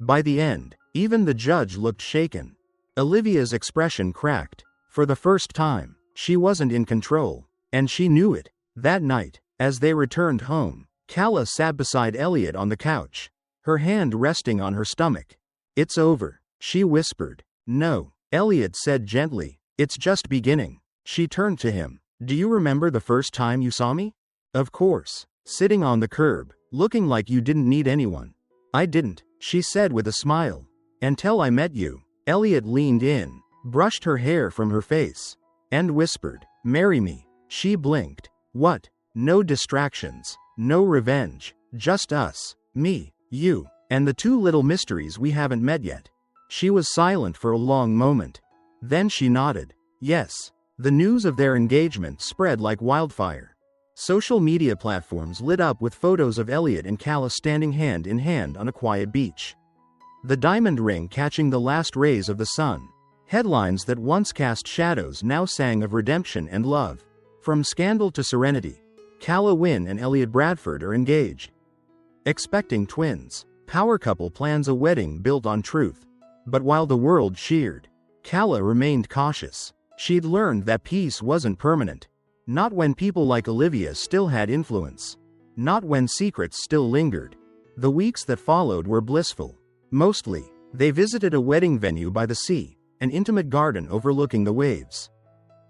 By the end, even the judge looked shaken. Olivia's expression cracked. For the first time, she wasn't in control, and she knew it. That night, as they returned home, Calla sat beside Elliot on the couch, her hand resting on her stomach. "It's over," she whispered. "No," Elliot said gently, "it's just beginning." She turned to him. "Do you remember the first time you saw me?" "Of course. Sitting on the curb, looking like you didn't need anyone." "I didn't," she said with a smile. "Until I met you." Elliot leaned in, brushed her hair from her face, and whispered, "Marry me." She blinked. "What?" "No distractions, no revenge, just us, me, you, and the two little mysteries we haven't met yet." She was silent for a long moment. Then she nodded. "Yes." The news of their engagement spread like wildfire. Social media platforms lit up with photos of Elliot and Calla standing hand in hand on a quiet beach, the diamond ring catching the last rays of the sun. Headlines that once cast shadows now sang of redemption and love. From scandal to serenity, Calla Wynne and Elliot Bradford are engaged. Expecting twins, power couple plans a wedding built on truth. But while the world cheered, Calla remained cautious. She'd learned that peace wasn't permanent. Not when people like Olivia still had influence. Not when secrets still lingered. The weeks that followed were blissful. Mostly, they visited a wedding venue by the sea, an intimate garden overlooking the waves.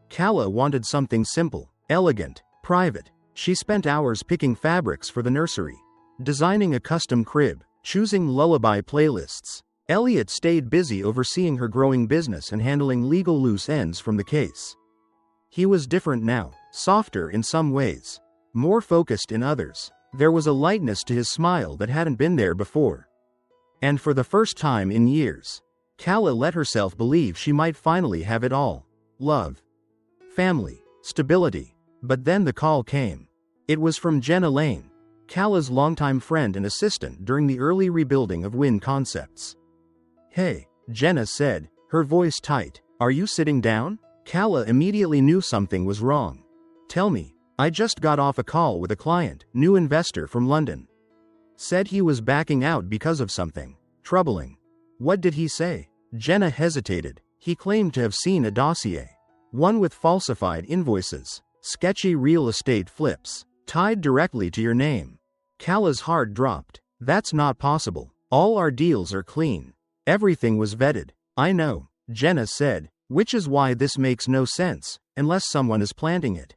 Calla wanted something simple, elegant, private. She spent hours picking fabrics for the nursery, designing a custom crib, choosing lullaby playlists. Elliot stayed busy overseeing her growing business and handling legal loose ends from the case. He was different now, softer in some ways, more focused in others. There was a lightness to his smile that hadn't been there before. And for the first time in years, Calla let herself believe she might finally have it all: love, family, stability. But then the call came. It was from Jenna Lane, Calla's longtime friend and assistant during the early rebuilding of Wynn Concepts. "Hey," Jenna said, her voice tight, "are you sitting down?" Calla immediately knew something was wrong. "Tell me." "I just got off a call with a client, new investor from London. Said he was backing out because of something troubling." "What did he say?" Jenna hesitated. "He claimed to have seen a dossier. One with falsified invoices, sketchy real estate flips, tied directly to your name." Calla's heart dropped. "That's not possible. All our deals are clean. Everything was vetted." "I know," Jenna said, "which is why this makes no sense, unless someone is planting it."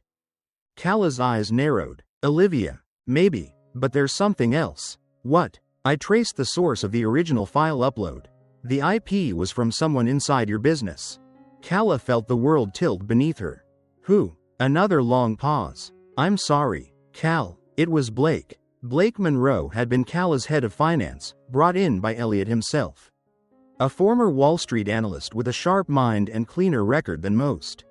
Calla's eyes narrowed. "Olivia, maybe, but there's something else." "What?" I traced the source of the original file upload. The IP was from someone inside your business. Calla felt the world tilt beneath her. Who? Another long pause. I'm sorry, Cal. It was Blake. Blake Monroe had been Calla's head of finance, brought in by Elliot himself. A former Wall Street analyst with a sharp mind and cleaner record than most.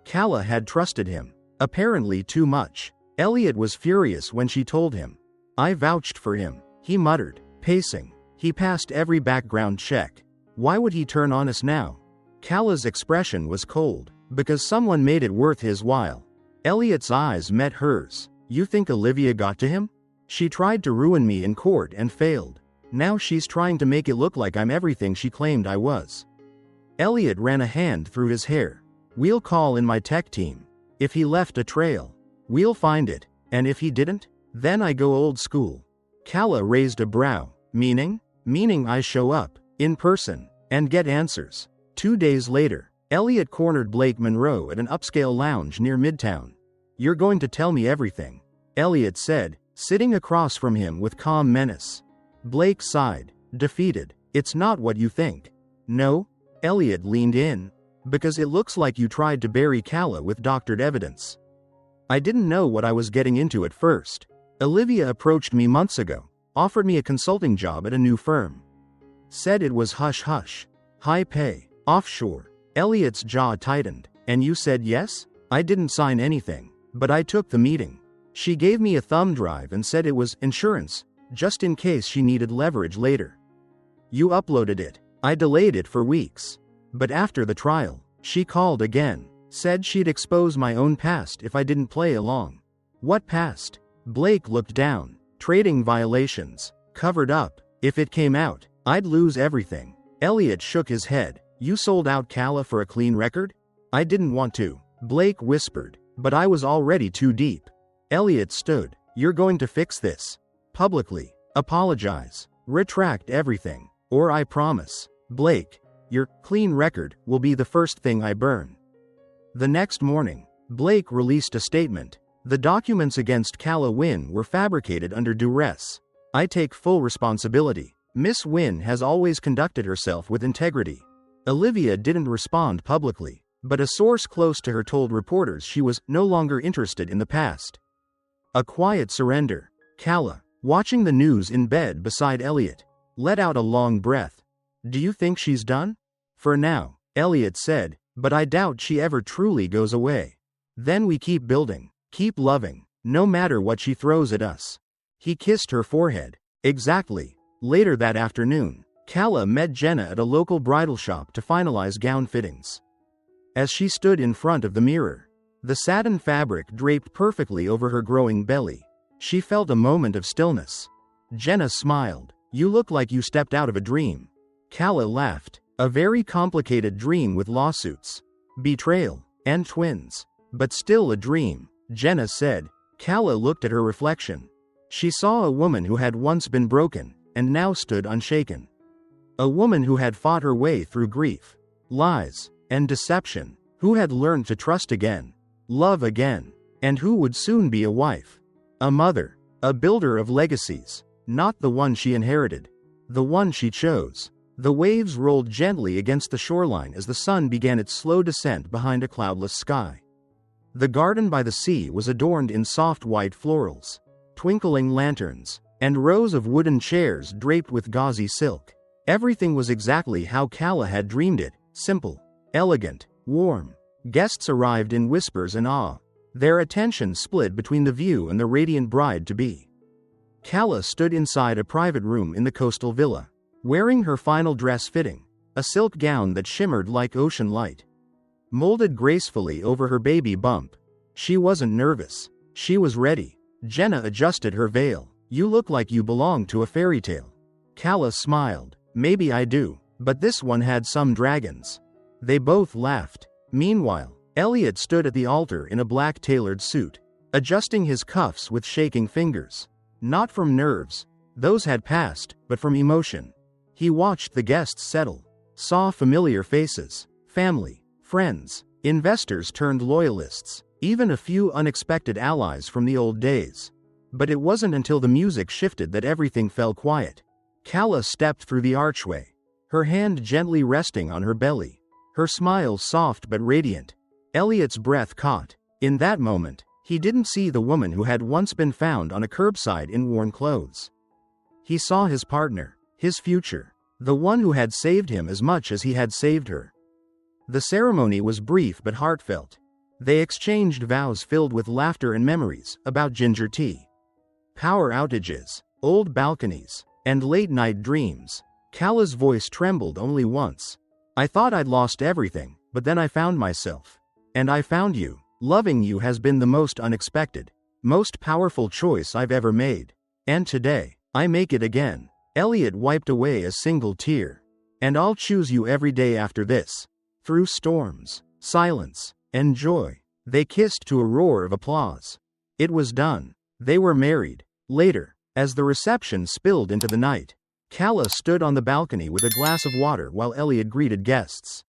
Calla had trusted him. Apparently too much. Elliot was furious when she told him. I vouched for him, he muttered, pacing. He passed every background check. Why would he turn on us now? Calla's expression was cold. Because someone made it worth his while. Elliot's eyes met hers. You think Olivia got to him? She tried to ruin me in court and failed. Now she's trying to make it look like I'm everything she claimed I was. Elliot ran a hand through his hair. We'll call in my tech team. If he left a trail, we'll find it. And if he didn't, then I go old school. Calla raised a brow. Meaning? Meaning I show up, in person, and get answers. 2 days later, Elliot cornered Blake Monroe at an upscale lounge near Midtown. You're going to tell me everything, Elliot said, sitting across from him with calm menace. Blake sighed, defeated. It's not what you think. No? Elliot leaned in. Because it looks like you tried to bury Calla with doctored evidence. I didn't know what I was getting into at first. Olivia approached me months ago, offered me a consulting job at a new firm. Said it was hush-hush, high pay, offshore. Elliot's jaw tightened. And you said yes? I didn't sign anything, but I took the meeting. She gave me a thumb drive and said it was insurance, just in case she needed leverage later. You uploaded it. I delayed it for weeks. But after the trial, she called again, said she'd expose my own past if I didn't play along. What past? Blake looked down. Trading violations. Covered up. If it came out, I'd lose everything. Elliot shook his head. You sold out Calla for a clean record? I didn't want to, Blake whispered, but I was already too deep. Elliot stood. You're going to fix this. Publicly. Apologize. Retract everything. Or I promise, Blake, your clean record will be the first thing I burn. The next morning, Blake released a statement. The documents against Calla Wynn were fabricated under duress. I take full responsibility. Miss Wynn has always conducted herself with integrity. Olivia didn't respond publicly, but a source close to her told reporters she was no longer interested in the past. A quiet surrender. Calla, watching the news in bed beside Elliot, let out a long breath. Do you think she's done? For now, Elliot said, but I doubt she ever truly goes away. Then we keep building, keep loving, no matter what she throws at us. He kissed her forehead. Exactly. Later that afternoon, Calla met Jenna at a local bridal shop to finalize gown fittings. As she stood in front of the mirror, the satin fabric draped perfectly over her growing belly, she felt a moment of stillness. Jenna smiled. You look like you stepped out of a dream. Calla laughed. A very complicated dream with lawsuits, betrayal, and twins. But still a dream, Jenna said. Calla looked at her reflection. She saw a woman who had once been broken, and now stood unshaken. A woman who had fought her way through grief, lies, and deception, who had learned to trust again, love again, and who would soon be a wife, a mother, a builder of legacies, not the one she inherited, the one she chose. The waves rolled gently against the shoreline as the sun began its slow descent behind a cloudless sky. The garden by the sea was adorned in soft white florals, twinkling lanterns, and rows of wooden chairs draped with gauzy silk. Everything was exactly how Calla had dreamed it, simple, elegant, warm. Guests arrived in whispers and awe, their attention split between the view and the radiant bride-to-be. Calla stood inside a private room in the coastal villa, wearing her final dress fitting, a silk gown that shimmered like ocean light, molded gracefully over her baby bump. She wasn't nervous. She was ready. Jenna adjusted her veil. You look like you belong to a fairy tale. Calla smiled. Maybe I do, but this one had some dragons. They both laughed. Meanwhile, Elliot stood at the altar in a black tailored suit, adjusting his cuffs with shaking fingers. Not from nerves, those had passed, but from emotion. He watched the guests settle, saw familiar faces, family, friends, investors turned loyalists, even a few unexpected allies from the old days. But it wasn't until the music shifted that everything fell quiet. Calla stepped through the archway, her hand gently resting on her belly, her smile soft but radiant. Elliot's breath caught. In that moment, he didn't see the woman who had once been found on a curbside in worn clothes. He saw his partner, his future, the one who had saved him as much as he had saved her. The ceremony was brief but heartfelt. They exchanged vows filled with laughter and memories about ginger tea, power outages, old balconies, and late-night dreams. Calla's voice trembled only once. "I thought I'd lost everything, but then I found myself. And I found you. Loving you has been the most unexpected, most powerful choice I've ever made. And today, I make it again." Elliot wiped away a single tear. "And I'll choose you every day after this." Through storms, silence, and joy, they kissed to a roar of applause. It was done. They were married. Later, as the reception spilled into the night, Calla stood on the balcony with a glass of water while Elliot greeted guests.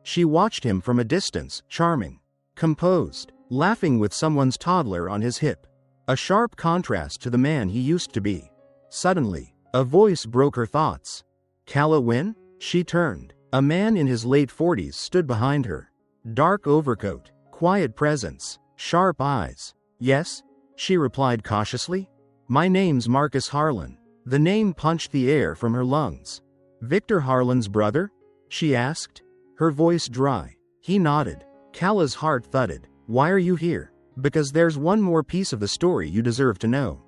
She watched him from a distance, charming, composed, laughing with someone's toddler on his hip. A sharp contrast to the man he used to be. Suddenly, a voice broke her thoughts. "Calla win?" She turned. A man in his late 40s stood behind her. Dark overcoat, quiet presence, sharp eyes. "Yes," she replied cautiously. "My name's Marcus Harlan." The name punched the air from her lungs. "Victor Harlan's brother?" she asked, her voice dry. He nodded. Calla's heart thudded. "Why are you here?" "Because there's one more piece of the story you deserve to know."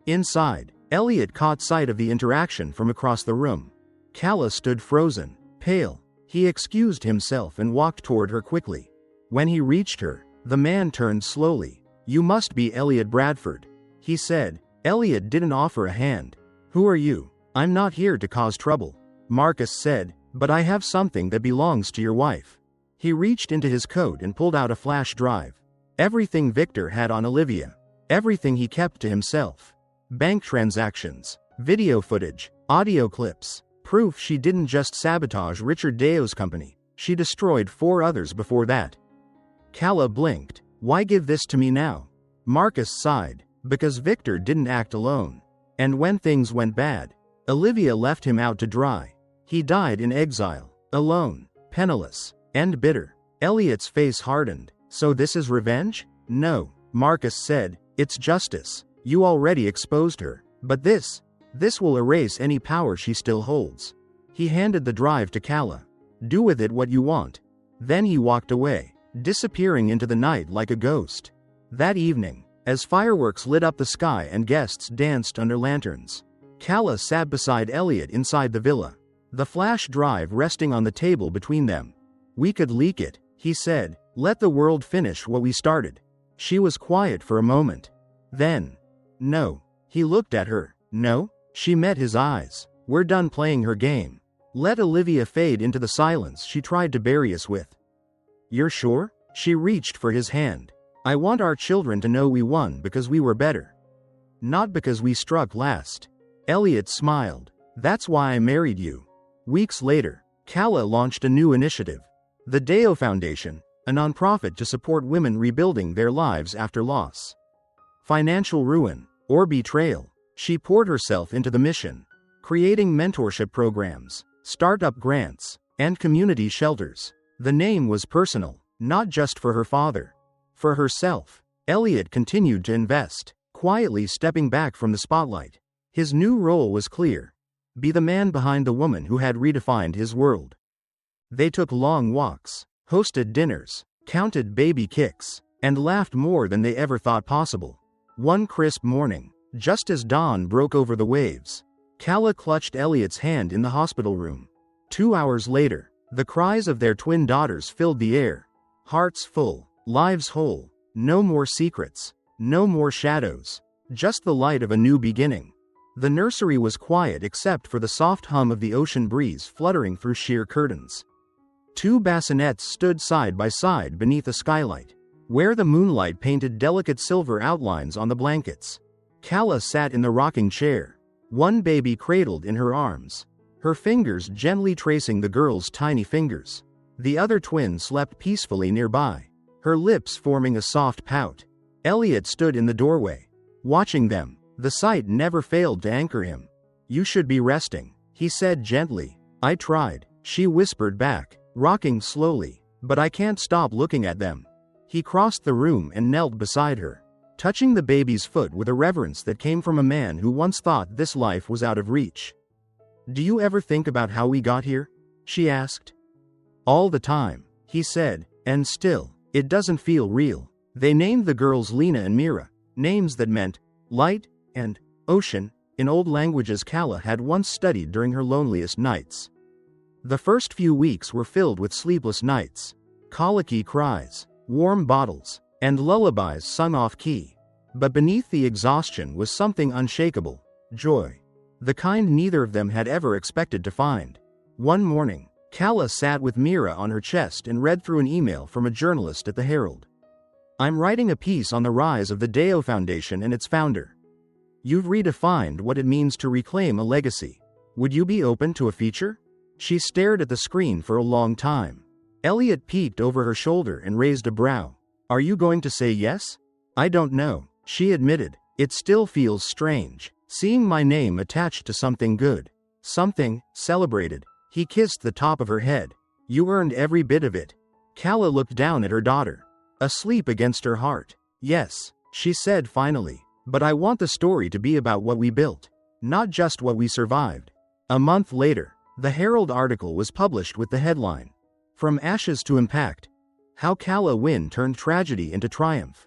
Inside, Elliot caught sight of the interaction from across the room. Calla stood frozen, pale. He excused himself and walked toward her quickly. When he reached her, the man turned slowly. "You must be Elliot Bradford," he said. Elliot didn't offer a hand. "Who are you?" "I'm not here to cause trouble," Marcus said, "but I have something that belongs to your wife." He reached into his coat and pulled out a flash drive. Everything Victor had on Olivia. Everything he kept to himself. Bank transactions, video footage, audio clips. Proof she didn't just sabotage Richard Deo's company, she destroyed 4 others before that. Calla blinked. "Why give this to me now?" Marcus sighed. "Because Victor didn't act alone. And when things went bad, Olivia left him out to dry. He died in exile, alone, penniless, and bitter." Elliot's face hardened. "So this is revenge?" "No," Marcus said, "it's justice. You already exposed her. But this will erase any power she still holds." He handed the drive to Calla. "Do with it what you want." Then he walked away, disappearing into the night like a ghost. That evening, as fireworks lit up the sky and guests danced under lanterns, Calla sat beside Elliot inside the villa, the flash drive resting on the table between them. "We could leak it," he said. "Let the world finish what we started." She was quiet for a moment. Then, "No." He looked at her. "No?" She met his eyes. "We're done playing her game. Let Olivia fade into the silence she tried to bury us with." "You're sure?" She reached for his hand. "I want our children to know we won because we were better. Not because we struck last." Elliot smiled. "That's why I married you." Weeks later, Calla launched a new initiative. The Deo Foundation, a nonprofit to support women rebuilding their lives after loss, financial ruin, or betrayal. She poured herself into the mission, creating mentorship programs, startup grants, and community shelters. The name was personal, not just for her father. For herself. Elliot continued to invest, quietly stepping back from the spotlight. His new role was clear. Be the man behind the woman who had redefined his world. They took long walks, hosted dinners, counted baby kicks, and laughed more than they ever thought possible. One crisp morning, just as dawn broke over the waves, Calla clutched Elliot's hand in the hospital room. 2 hours later, the cries of their twin daughters filled the air. Hearts full, lives whole, no more secrets, no more shadows, just the light of a new beginning. The nursery was quiet except for the soft hum of the ocean breeze fluttering through sheer curtains. 2 bassinets stood side by side beneath a skylight, where the moonlight painted delicate silver outlines on the blankets. Calla sat in the rocking chair, one baby cradled in her arms, her fingers gently tracing the girl's tiny fingers. The other twin slept peacefully nearby, her lips forming a soft pout. Elliot stood in the doorway, watching them. The sight never failed to anchor him. You should be resting, he said gently. I tried, she whispered back, rocking slowly, but I can't stop looking at them. He crossed the room and knelt beside her, touching the baby's foot with a reverence that came from a man who once thought this life was out of reach. Do you ever think about how we got here? She asked. All the time, he said, and still, it doesn't feel real. They named the girls Lena and Mira, names that meant light and ocean in old languages Calla had once studied during her loneliest nights. The first few weeks were filled with sleepless nights, colicky cries, warm bottles, and lullabies sung off-key. But beneath the exhaustion was something unshakable, joy. The kind neither of them had ever expected to find. One morning, Calla sat with Mira on her chest and read through an email from a journalist at the Herald. I'm writing a piece on the rise of the Deo Foundation and its founder. You've redefined what it means to reclaim a legacy. Would you be open to a feature? She stared at the screen for a long time. Elliot peeked over her shoulder and raised a brow. Are you going to say yes? I don't know, she admitted. It still feels strange, seeing my name attached to something good. Something celebrated. He kissed the top of her head. You earned every bit of it. Calla looked down at her daughter, asleep against her heart. Yes, she said finally, but I want the story to be about what we built, not just what we survived. A month later, the Herald article was published with the headline, From Ashes to Impact, How Calla Wynne Turned Tragedy into Triumph.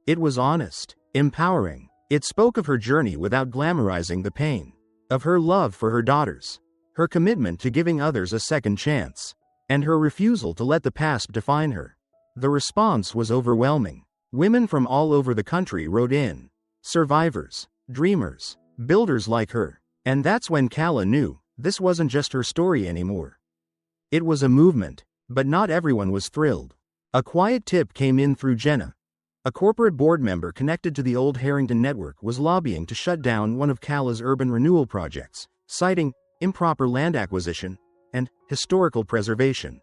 It was honest, empowering. It spoke of her journey without glamorizing the pain, of her love for her daughters, her commitment to giving others a second chance, and her refusal to let the past define her. The response was overwhelming. Women from all over the country wrote in, survivors, dreamers, builders like her. And that's when Calla knew this wasn't just her story anymore. It was a movement, but not everyone was thrilled. A quiet tip came in through Jenna. A corporate board member connected to the old Harrington network was lobbying to shut down one of Calla's urban renewal projects, citing improper land acquisition and historical preservation.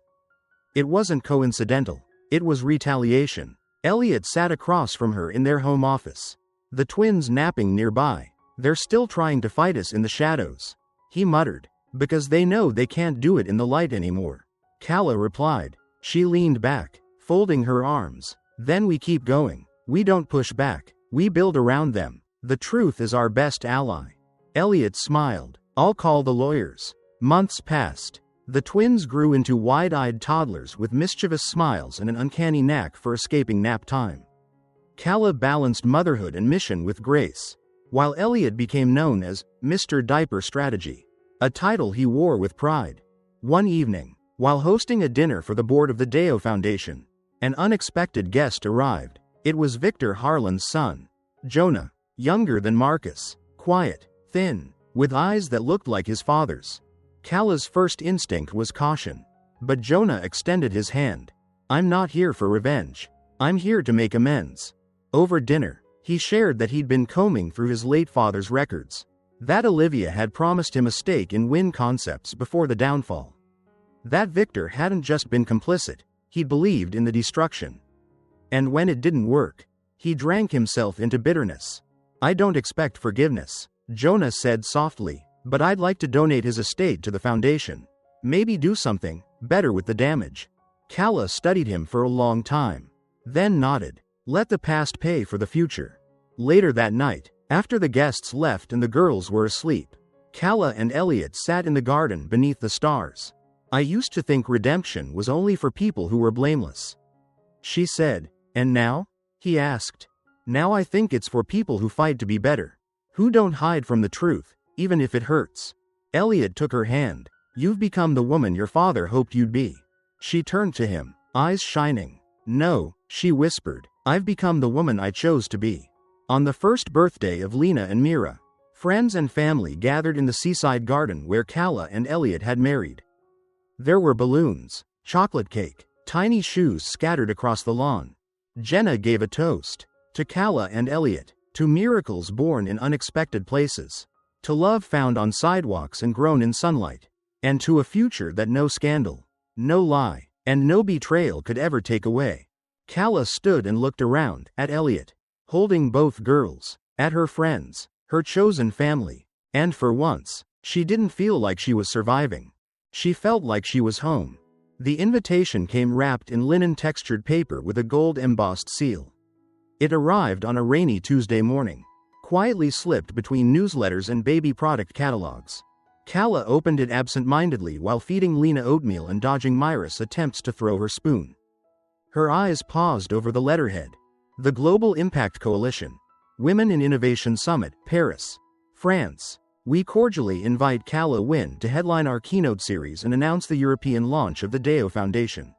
It wasn't coincidental. It was retaliation. Elliot sat across from her in their home office, the twins napping nearby. They're still trying to fight us in the shadows, he muttered, because they know they can't do it in the light anymore. Calla replied. She leaned back, folding her arms. Then we keep going. We don't push back. We build around them. The truth is our best ally. Elliot smiled. I'll call the lawyers. Months passed. The twins grew into wide-eyed toddlers with mischievous smiles and an uncanny knack for escaping nap time. Calla balanced motherhood and mission with grace, while Elliot became known as Mr. Diaper Strategy, a title he wore with pride. One evening, while hosting a dinner for the board of the Deo Foundation, an unexpected guest arrived. It was Victor Harlan's son, Jonah, younger than Marcus, quiet, thin, with eyes that looked like his father's. Calla's first instinct was caution, but Jonah extended his hand. I'm not here for revenge. I'm here to make amends. Over dinner, he shared that he'd been combing through his late father's records, that Olivia had promised him a stake in Wynne Concepts before the downfall. That Victor hadn't just been complicit, he believed in the destruction. And when it didn't work, he drank himself into bitterness. I don't expect forgiveness, Jonah said softly, but I'd like to donate his estate to the foundation. Maybe do something better with the damage. Calla studied him for a long time, then nodded. Let the past pay for the future. Later that night, after the guests left and the girls were asleep, Calla and Elliot sat in the garden beneath the stars. I used to think redemption was only for people who were blameless, she said. And now? He asked. Now I think it's for people who fight to be better, who don't hide from the truth, even if it hurts. Elliot took her hand. You've become the woman your father hoped you'd be. She turned to him, eyes shining. No, she whispered. I've become the woman I chose to be. On the first birthday of Lena and Mira, friends and family gathered in the seaside garden where Calla and Elliot had married. There were balloons, chocolate cake, tiny shoes scattered across the lawn. Jenna gave a toast to Calla and Elliot, to miracles born in unexpected places, to love found on sidewalks and grown in sunlight, and to a future that no scandal, no lie, and no betrayal could ever take away. Calla stood and looked around, at Elliot, holding both girls, at her friends, her chosen family. And for once, she didn't feel like she was surviving. She felt like she was home. The invitation came wrapped in linen-textured paper with a gold-embossed seal. It arrived on a rainy Tuesday morning, quietly slipped between newsletters and baby product catalogs. Calla opened it absent-mindedly while feeding Lena oatmeal and dodging Myra's attempts to throw her spoon. Her eyes paused over the letterhead. The Global Impact Coalition. Women in Innovation Summit, Paris, France. We cordially invite Calla Wynne to headline our keynote series and announce the European launch of the Deo Foundation.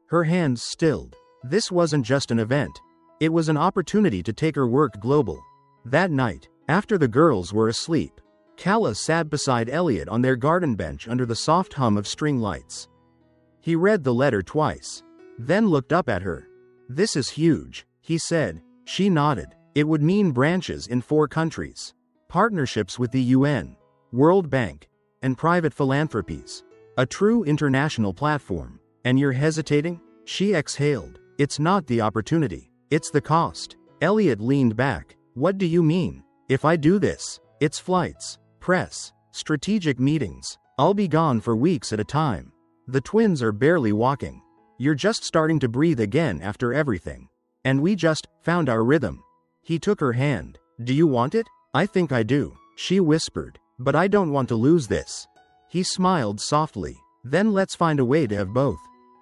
Her hands stilled. This wasn't just an event. It was an opportunity to take her work global. That night, after the girls were asleep, Calla sat beside Elliot on their garden bench under the soft hum of string lights. He read the letter twice, then looked up at her. "This is huge," he said. She nodded. It would mean branches in 4 countries, partnerships with the UN, World Bank, and private philanthropies. A true international platform. "And you're hesitating?" She exhaled. "It's not the opportunity. It's the cost." Elliot leaned back. "What do you mean? If I do this, it's flights, press, strategic meetings. I'll be gone for weeks at a time. The twins are barely walking. You're just starting to breathe again after everything. And we just found our rhythm." He took her hand. "Do you want it?" "I think I do," she whispered. "But I don't want to lose this." He smiled softly. "Then let's find a way to have both."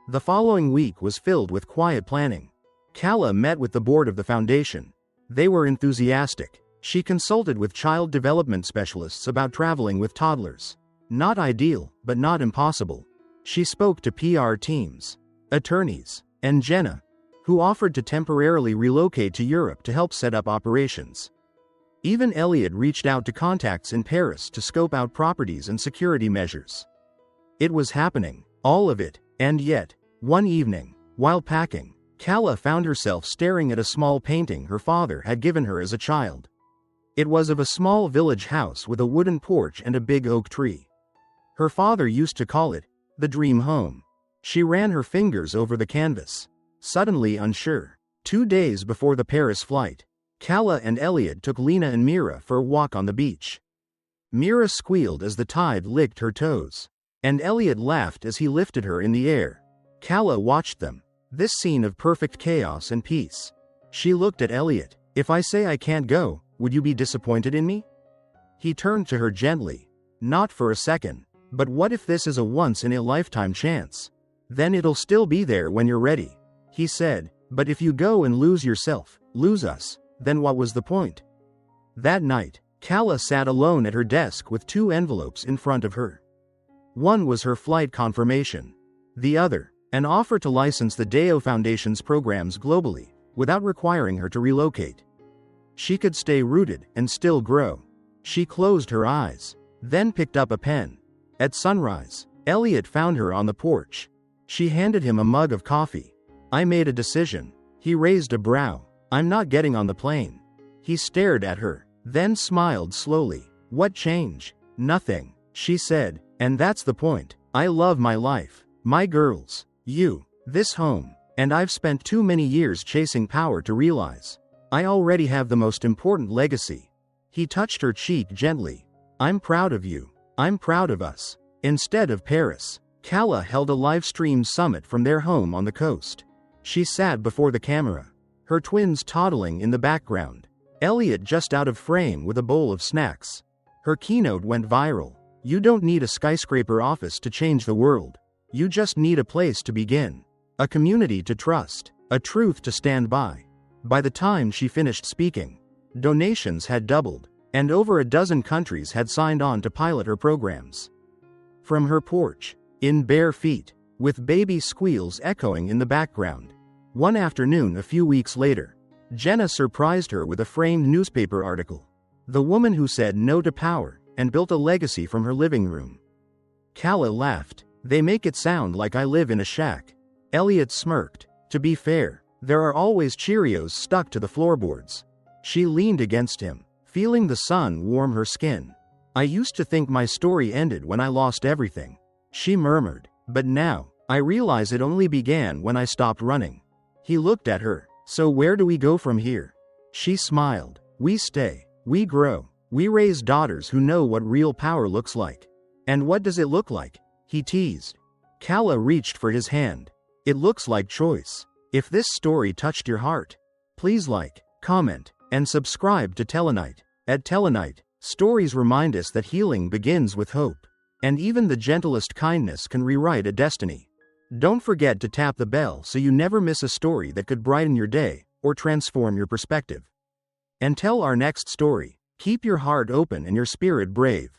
The following week was filled with quiet planning. Calla met with the board of the foundation. They were enthusiastic. She consulted with child development specialists about traveling with toddlers. Not ideal, but not impossible. She spoke to PR teams, attorneys, and Jenna, who offered to temporarily relocate to Europe to help set up operations. Even Elliot reached out to contacts in Paris to scope out properties and security measures. It was happening, all of it, and yet, one evening, while packing, Calla found herself staring at a small painting her father had given her as a child. It was of a small village house with a wooden porch and a big oak tree. Her father used to call it the dream home. She ran her fingers over the canvas, suddenly unsure. 2 days before the Paris flight, Calla and Elliot took Lena and Mira for a walk on the beach. Mira squealed as the tide licked her toes, and Elliot laughed as he lifted her in the air. Calla watched them, this scene of perfect chaos and peace. She looked at Elliot. "If I say I can't go, would you be disappointed in me?" He turned to her gently. "Not for a second. But what if this is a once-in-a-lifetime chance? Then it'll still be there when you're ready." He said, "But if you go and lose yourself, lose us, then what was the point?" That night, Calla sat alone at her desk with 2 envelopes in front of her. One was her flight confirmation. The other, an offer to license the Deo Foundation's programs globally, without requiring her to relocate. She could stay rooted and still grow. She closed her eyes, then picked up a pen. At sunrise, Elliot found her on the porch. She handed him a mug of coffee. "I made a decision." He raised a brow. "I'm not getting on the plane." He stared at her, then smiled slowly. "What change?" "Nothing," she said, "and that's the point. I love my life, my girls, you, this home, and I've spent too many years chasing power to realize I already have the most important legacy." He touched her cheek gently. "I'm proud of you. I'm proud of us." Instead of Paris, Calla held a live-stream summit from their home on the coast. She sat before the camera, her twins toddling in the background, Elliot just out of frame with a bowl of snacks. Her keynote went viral. You don't need a skyscraper office to change the world. You just need a place to begin. A community to trust. A truth to stand by. By the time she finished speaking, donations had doubled, and over a dozen countries had signed on to pilot her programs. From her porch, in bare feet, with baby squeals echoing in the background. One afternoon a few weeks later, Jenna surprised her with a framed newspaper article. The woman who said no to power and built a legacy from her living room. Calla laughed. "They make it sound like I live in a shack." Elliot smirked. "To be fair, there are always Cheerios stuck to the floorboards." She leaned against him, feeling the sun warm her skin. "I used to think my story ended when I lost everything," she murmured. "But now, I realize it only began when I stopped running." He looked at her. "So where do we go from here?" She smiled. "We stay. We grow. We raise daughters who know what real power looks like. And what does it look like? He teased. Calla reached for his hand. It looks like choice. If this story touched your heart, please like, comment, and subscribe to Tellinight. At Tellinight, stories remind us that healing begins with hope. And even the gentlest kindness can rewrite a destiny. Don't forget to tap the bell so you never miss a story that could brighten your day or transform your perspective. Until our next story, keep your heart open and your spirit brave.